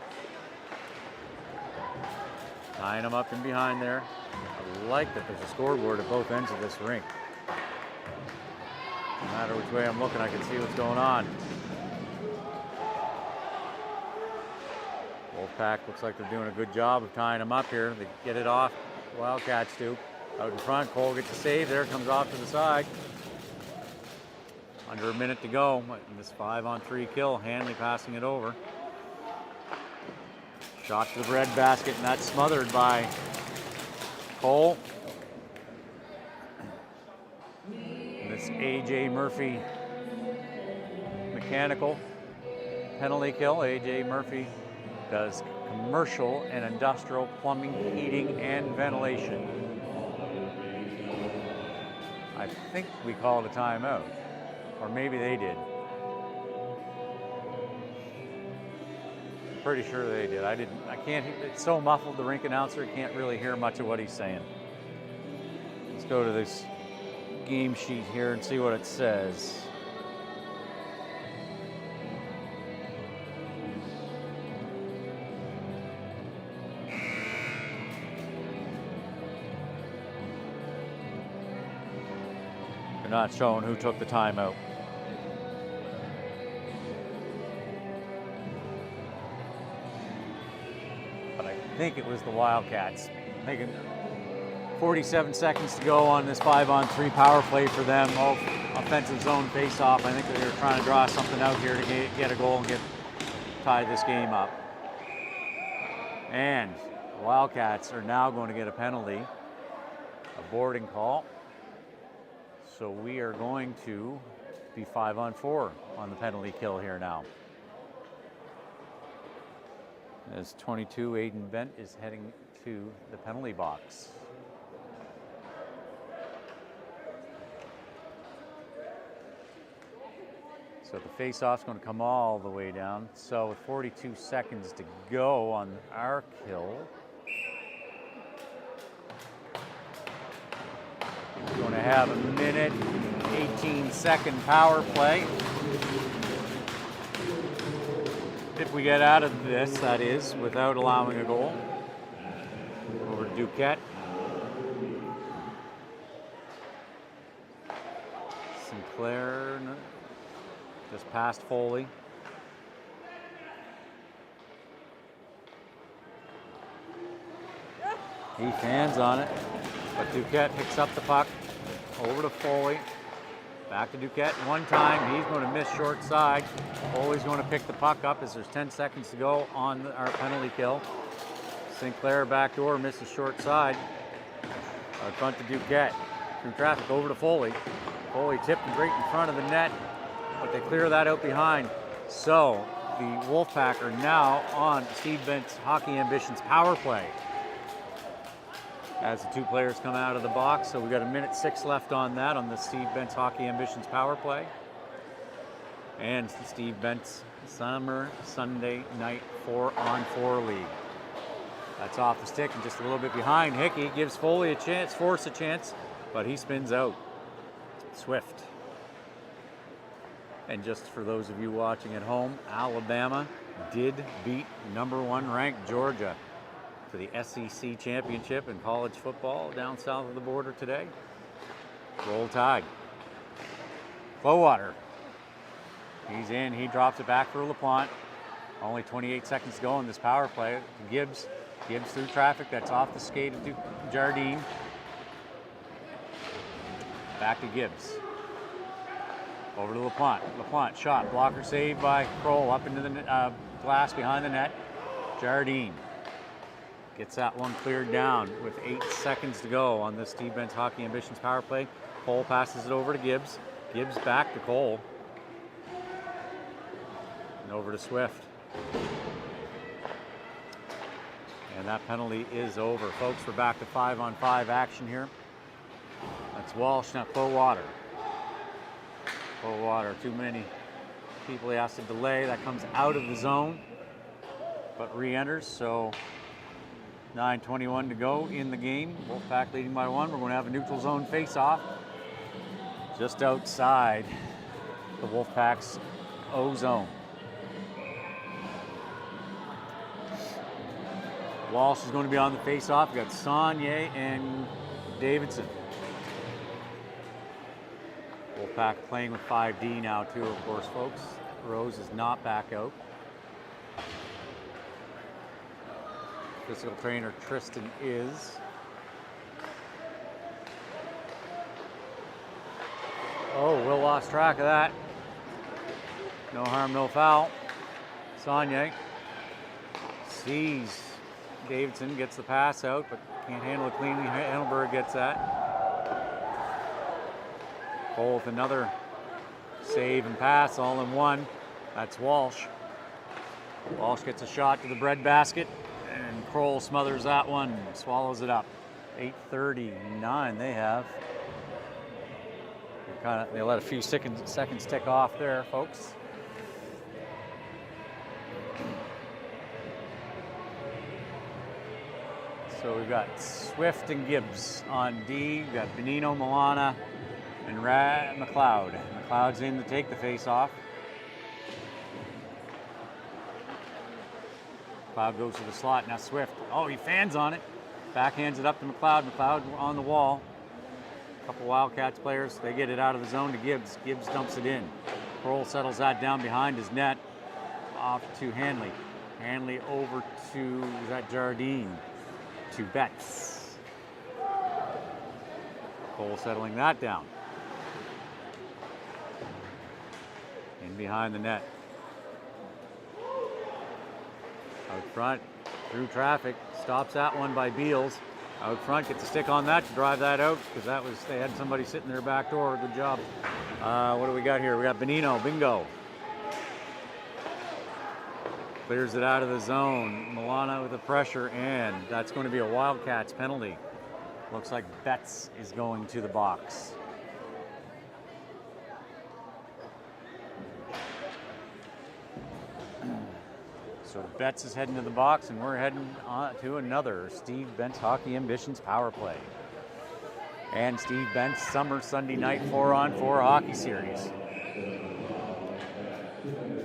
Tying them up in behind there. I like that there's a scoreboard at both ends of this rink. No matter which way I'm looking, I can see what's going on. Wolfpack looks like they're doing a good job of tying them up here. They get it off. Wildcats do. Out in front, Cole gets a save there, comes off to the side. Under a minute to go in this 5-on-3 kill. Hanley passing it over. Shot to the breadbasket, and that's smothered by Cole. And this A.J. Murphy mechanical penalty kill. A.J. Murphy does commercial and industrial plumbing, heating, and ventilation. I think we called a timeout, or maybe they did. Pretty sure they did. I can't, it's so muffled, the rink announcer can't really hear much of what he's saying. Let's go to this game sheet here and see what it says. They're not showing who took the timeout. I think it was the Wildcats. Making 47 seconds to go on this 5-on-3 power play for them. Offensive zone face-off. I think they were trying to draw something out here to get a goal and tie this game up. And the Wildcats are now going to get a penalty, a boarding call. So we are going to be 5-on-4 on the penalty kill here now. As 22, Aiden Bent is heading to the penalty box. So the face-off's going to come all the way down. So with 42 seconds to go on our kill, we're going to have a minute, 18-second power play. If we get out of this, that is, without allowing a goal. Over to Duquette. Sinclair, just past Foley. He fans on it, but Duquette picks up the puck. Over to Foley. Back to Duquette one time. He's going to miss short side. Foley's going to pick the puck up as there's 10 seconds to go on our penalty kill. Sinclair backdoor misses short side. Out front to Duquette. Through traffic over to Foley. Foley tipped right in front of the net, but they clear that out behind. So the Wolfpack are now on Steve Bent's Hockey Ambitions power play. As the two players come out of the box, so we've got a minute 6 left on that on the Steve Bent's Hockey Ambitions power play. And Steve Bent's Summer Sunday Night 4-on-4 League. That's off the stick and just a little bit behind. Hickey gives Foley a chance, Force a chance, but he spins out. Swift. And just for those of you watching at home, Alabama did beat #1 ranked Georgia for the SEC championship in college football down south of the border today. Roll Tide. Flowwater. He's in, he drops it back for LaPlante. Only 28 seconds to go in this power play. Gibbs through traffic, that's off the skate of Jardine. Back to Gibbs. Over to LaPlante. LaPlante shot, blocker saved by Kroll up into the glass behind the net. Jardine gets that one cleared down with 8 seconds to go on this Steve Bent's Hockey Ambitions power play. Cole passes it over to Gibbs. Gibbs back to Cole. And over to Swift. And that penalty is over. Folks, we're back to 5-on-5 action here. That's Walsh, not Flowwater. Full water, too many people he has to delay. That comes out of the zone, but re-enters, so 9:21 to go in the game. Wolfpack leading by 1. We're going to have a neutral zone face-off just outside the Wolfpack's O zone. Walsh is going to be on the face-off. We've got Saunier and Davidson. Wolfpack playing with 5D now too, of course, folks. Rose is not back out. Physical trainer Tristan is. Oh, Will lost track of that. No harm, no foul. Saunier sees Davidson, gets the pass out, but can't handle it cleanly. Heidelberg gets that. Cole with another save and pass all in one. That's Walsh. Walsh gets a shot to the breadbasket, and Kroll smothers that one, swallows it up. 8:39 they have. They let a few seconds tick off there, folks. So we've got Swift and Gibbs on D. We've got Benino, Milana, and McLeod. McLeod's in to take the face off. McLeod goes to the slot. Now Swift. Oh, he fans on it. Backhands it up to McLeod. McLeod on the wall. A couple Wildcats players. They get it out of the zone to Gibbs. Gibbs dumps it in. Kroll settles that down behind his net. Off to Hanley. Hanley over to, is that Jardine? To Betts. Cole settling that down. In behind the net. Out front, through traffic, stops that one by Beals. Out front, gets a stick on that to drive that out, because they had somebody sitting their back door. Good job. What do we got here? We got Benino, bingo. Clears it out of the zone. Milana with the pressure, and that's going to be a Wildcats penalty. Looks like Betts is going to the box. So Betts is heading to the box, and we're heading on to another Steve Bent's Hockey Ambitions power play. And Steve Bent's summer Sunday night 4-on-4 hockey series.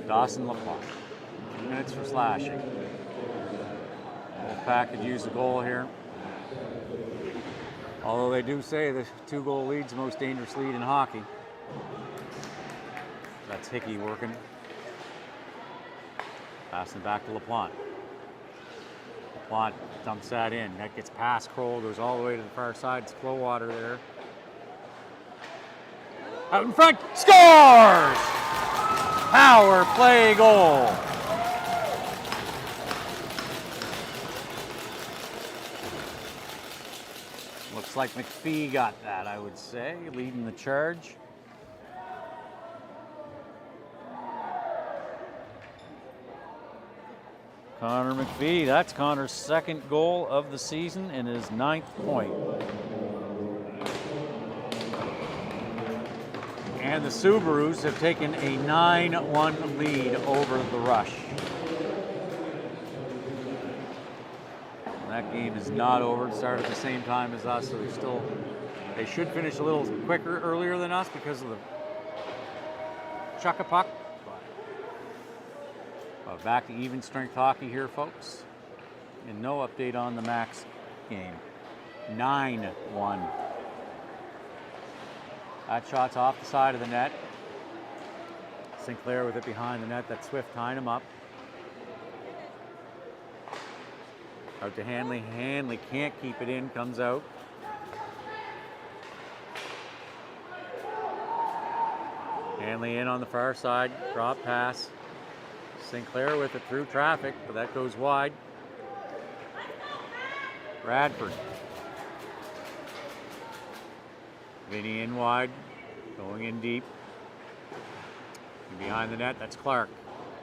Dawson LaPlante. 2 minutes for slashing. Wolfpack could use a goal here. Although they do say the 2-goal lead's the most dangerous lead in hockey. That's Hickey working. Passing back to LaPlante. LaPlante dumps that in. That gets past Kroll, goes all the way to the far side. It's flow water there. Out in front, scores! Power play goal. Looks like McPhee got that, I would say, leading the charge. Connor McPhee, that's Connor's second goal of the season and his 9th point. And the Subarus have taken a 9-1 lead over the Rush. And that game is not over. It started at the same time as us, so they should finish a little quicker earlier than us because of the chuck-a-puck. Back to even strength hockey here, folks. And no update on the Max game. 9-1. That shot's off the side of the net. Sinclair with it behind the net. That Swift tying him up. Out to Hanley. Hanley can't keep it in. Comes out. Hanley in on the far side. Drop pass. Sinclair with it through traffic, but that goes wide. Bradford. Vinny in wide, going in deep. And behind the net, that's Clark.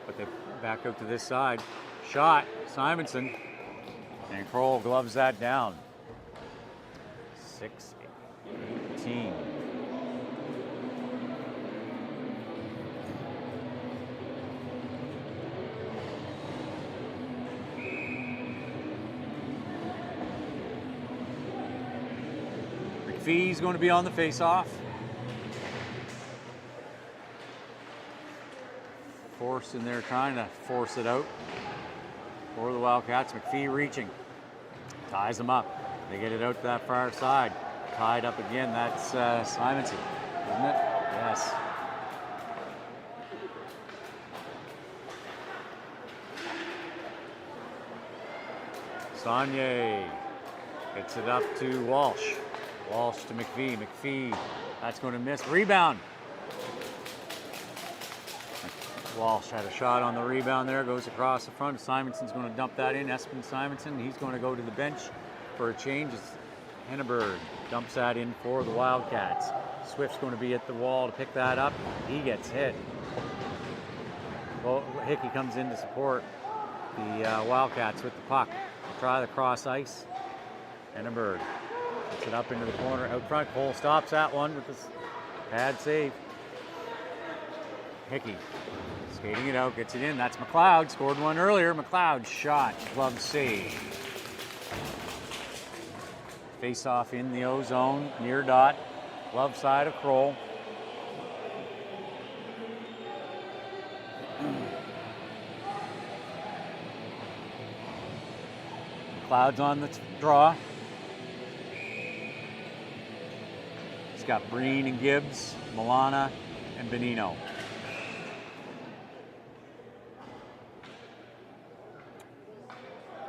But they back out to this side. Shot, Simonson. And Kroll gloves that down. 6-18. McPhee's going to be on the face-off. Force in there, trying to force it out for the Wildcats. McPhee reaching, ties them up. They get it out to that far side. Tied up again. That's Simonson, isn't it? Yes. Saunier gets it up to Walsh. Walsh to McPhee. McPhee, that's going to miss. Rebound. Walsh had a shot on the rebound there, goes across the front. Simonson's going to dump that in. Espen Simonson, he's going to go to the bench for a change. Henneberg dumps that in for the Wildcats. Swift's going to be at the wall to pick that up. He gets hit. Well, Hickey comes in to support the Wildcats with the puck. Try the cross ice. Henneberg gets it up into the corner out front. Cole stops that one with this pad save. Hickey skating it out, gets it in. That's McLeod. Scored one earlier. McLeod shot, glove save. Face off in the O zone, near dot, glove side of Kroll. McLeod's on the draw. He's got Breen and Gibbs, Milana, and Benino.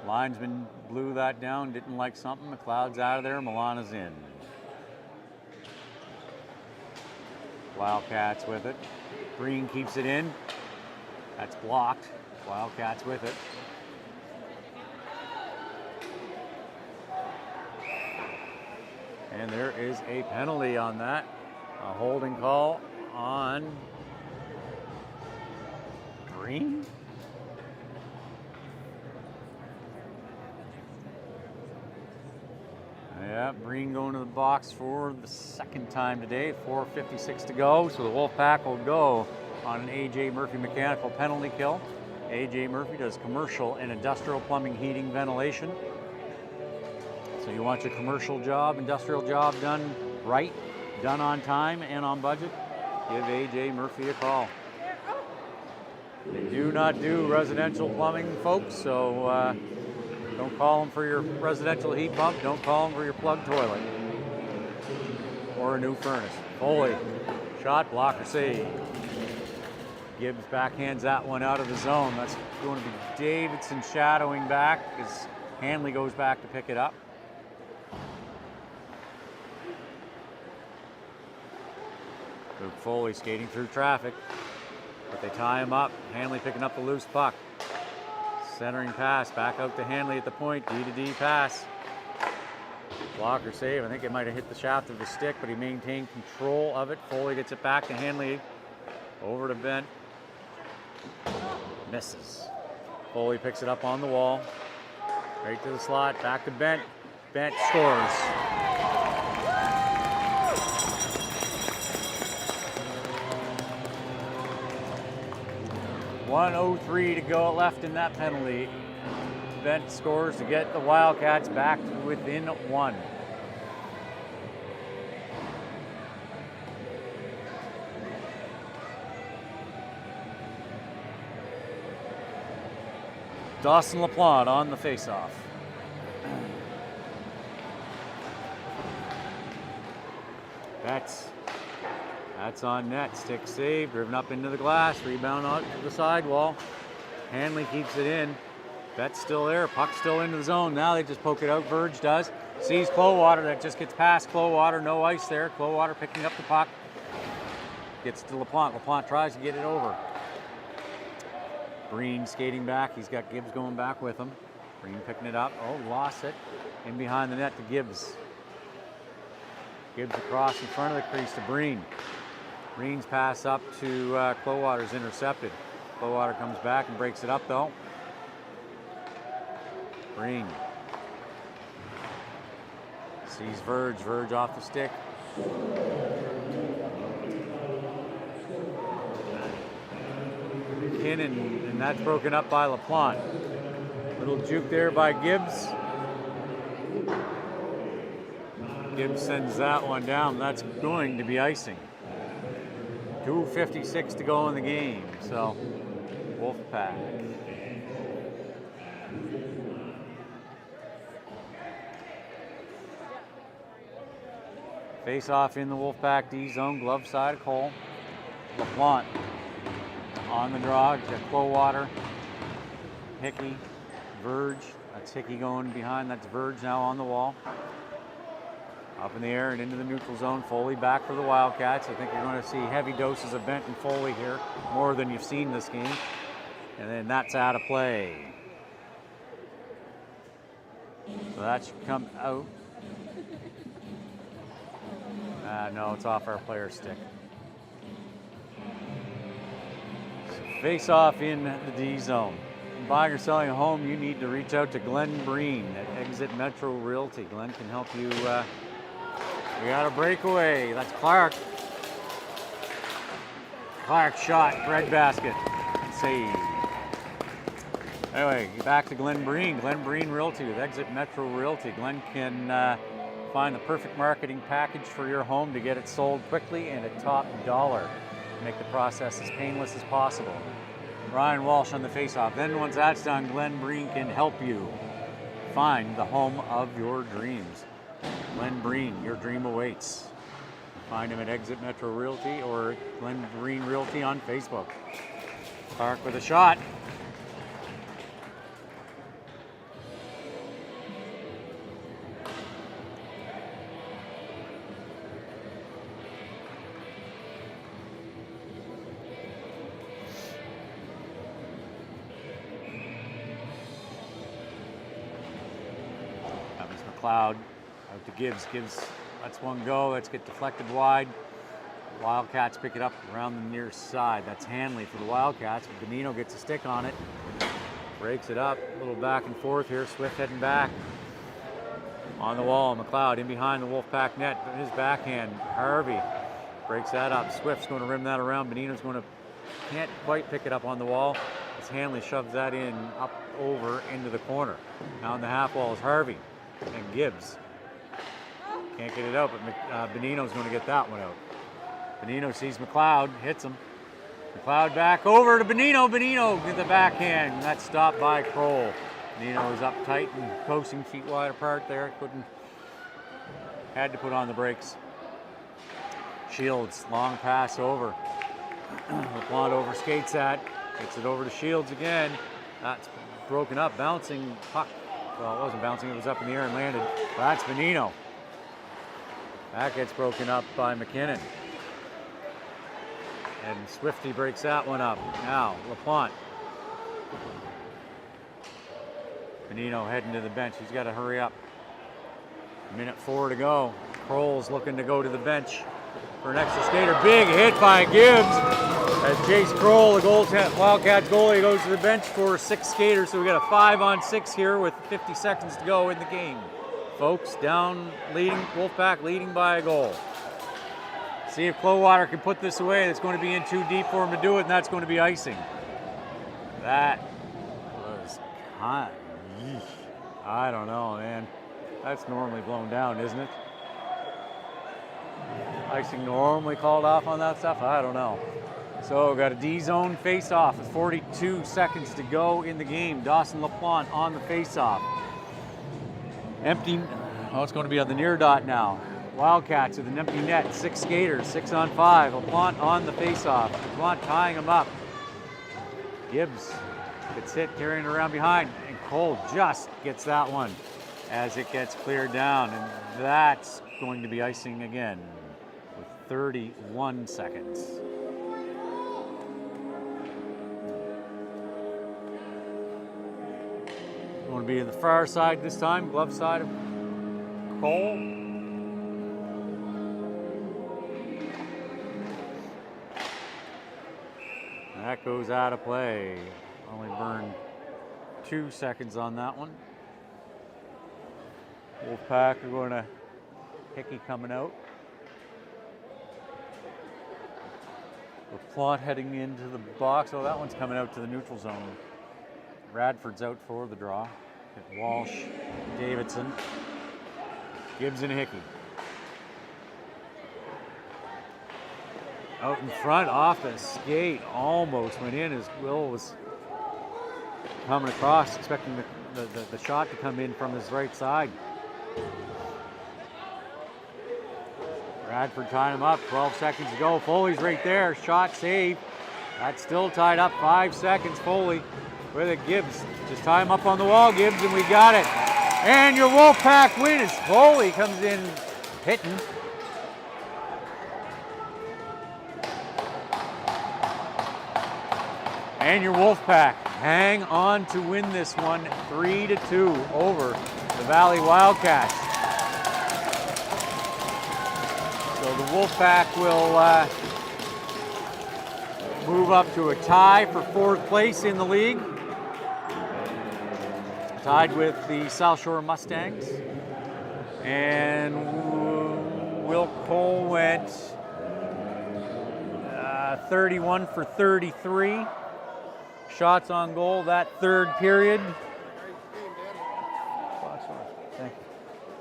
Linesman blew that down, didn't like something. McLeod's out of there, Milana's in. Wildcats with it. Breen keeps it in. That's blocked. Wildcats with it. And there is a penalty on that. A holding call on Breen. Yeah, Breen going to the box for the second time today. 4:56 to go, so the Wolfpack will go on an A.J. Murphy mechanical penalty kill. A.J. Murphy does commercial and industrial plumbing, heating, ventilation. So you want your commercial job, industrial job done right, done on time and on budget, give A.J. Murphy a call. They do not do residential plumbing, folks, so don't call them for your residential heat pump. Don't call them for your plug toilet or a new furnace. Foley, shot, blocker, save. Gibbs backhands that one out of the zone. That's going to be Davidson shadowing back as Hanley goes back to pick it up. Luke Foley skating through traffic, but they tie him up. Hanley picking up the loose puck. Centering pass, back out to Hanley at the point, D-to-D pass. Blocker save, I think it might have hit the shaft of the stick, but he maintained control of it. Foley gets it back to Hanley, over to Bent. Misses. Foley picks it up on the wall, right to the slot, back to Bent. Bent scores. .103 to go left in that penalty. Bent scores to get the Wildcats back within one. Dawson LaPlante on the faceoff. That's on net. Stick save, driven up into the glass, rebound out to the sidewall. Hanley keeps it in. Bet's still there, puck's still into the zone. Now they just poke it out, Verge does. Sees Clowater, that just gets past Clowater, no ice there. Clowater picking up the puck. Gets to LaPlante. LaPlante tries to get it over. Breen skating back, he's got Gibbs going back with him. Breen picking it up, oh, lost it. In behind the net to Gibbs. Gibbs across in front of the crease to Breen. Breen's pass up to Clowater's intercepted. Clowater comes back and breaks it up though. Breen sees Verge off the stick. McKinnon, and that's broken up by LaPlante. Little juke there by Gibbs. Gibbs sends that one down. That's going to be icing. 2:56 to go in the game. So, Wolfpack. Face off in the Wolfpack D zone, glove side of Cole. LaPlante on the draw, got Clowater, Hickey, Verge. That's Hickey going behind, that's Verge now on the wall. Up in the air and into the neutral zone. Foley back for the Wildcats. I think you're going to see heavy doses of Benton Foley here, more than you've seen this game. And then that's out of play. So that should come out. No, it's off our player stick. So face off in the D zone. Buying or selling a home, you need to reach out to Glenn Breen at Exit Metro Realty. Glenn can help you. We got a breakaway. That's Clark. Clark shot, breadbasket, save. Anyway, back to Glenn Breen. Glenn Breen Realty with Exit Metro Realty. Glenn can find the perfect marketing package for your home to get it sold quickly and at top dollar. Make the process as painless as possible. Ryan Walsh on the faceoff. Then once that's done, Glenn Breen can help you find the home of your dreams. Glenn Breen, your dream awaits. Find him at Exit Metro Realty or Glenn Breen Realty on Facebook. Clark with a shot. McLeod out to Gibbs. Gibbs lets one go. Let's get deflected wide. Wildcats pick it up around the near side. That's Hanley for the Wildcats. Benino gets a stick on it. Breaks it up. A little back and forth here. Swift heading back. On the wall, McLeod in behind the Wolfpack net. His backhand. Harvey breaks that up. Swift's going to rim that around. Benino's going to can't quite pick it up on the wall. As Hanley shoves that in up over into the corner. Now on the half wall is Harvey. And Gibbs can't get it out, but Benino's going to get that one out. Benino sees McLeod, hits him. McLeod back over to Benino. Benino with the backhand. That's stopped by Kroll. Benino is up tight and coasting, feet wide apart there. Had to put on the brakes. Shields, long pass over. LaPlante over skates that. Gets it over to Shields again. That's broken up, bouncing puck. Well, it wasn't bouncing, it was up in the air and landed. Well, that's Benino. That gets broken up by McKinnon. And Swifty breaks that one up. Now, LaPlante. Benino heading to the bench. He's got to hurry up. 1:04 to go. Kroll's looking to go to the bench for an extra skater. Big hit by Gibbs. As Jace Kroll, the Wildcats goalie, goes to the bench for 6 skaters. So we got a 5-on-6 here with 50 seconds to go in the game. Folks, down leading, Wolfpack leading by a goal. See if Clowater can put this away. It's going to be in too deep for him to do it, and that's going to be icing. That was hot. I don't know, man. That's normally blown down, isn't it? Icing normally called off on that stuff? I don't know. So got a D-zone face-off with 42 seconds to go in the game. Dawson LaPlante on the face-off. Empty, oh, it's going to be on the near dot now. Wildcats with an empty net, 6 skaters, 6-on-5. LaPlante on the face-off. LaPlante tying him up. Gibbs gets hit, carrying it around behind, and Cole just gets that one as it gets cleared down, and that's going to be icing again with 31 seconds. Going to be in the far side this time, glove side of Cole. That goes out of play. Only burned 2 seconds on that one. Wolfpack are going to Hickey coming out. LaPlante heading into the box. Oh, that one's coming out to the neutral zone. Radford's out for the draw. Walsh, Davidson, Gibbs and Hickey. Out in front, off the skate, almost went in as Will was coming across, expecting the shot to come in from his right side. Bradford tying him up, 12 seconds to go. Foley's right there, shot saved. That's still tied up, 5 seconds. Foley with it, Gibbs. Just tie him up on the wall, Gibbs, and we got it. And your Wolfpack win as Foley comes in hitting. And your Wolfpack hang on to win this one 3-2 over the Valley Wildcats. So the Wolfpack will move up to a tie for 4th place in the league. Tied with the South Shore Mustangs. And Will Cole went 31 for 33. Shots on goal that 3rd period.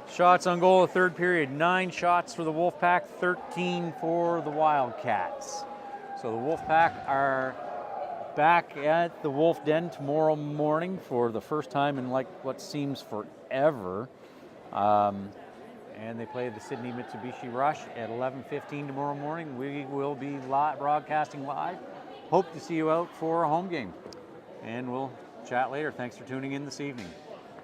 Shots on goal the 3rd period. 9 shots for the Wolfpack, 13 for the Wildcats. So the Wolfpack are back at the Wolf Den tomorrow morning for the first time in like what seems forever. And they play the Sydney Mitsubishi Rush at 11:15 tomorrow morning. We will be broadcasting live. Hope to see you out for a home game. And we'll chat later. Thanks for tuning in this evening.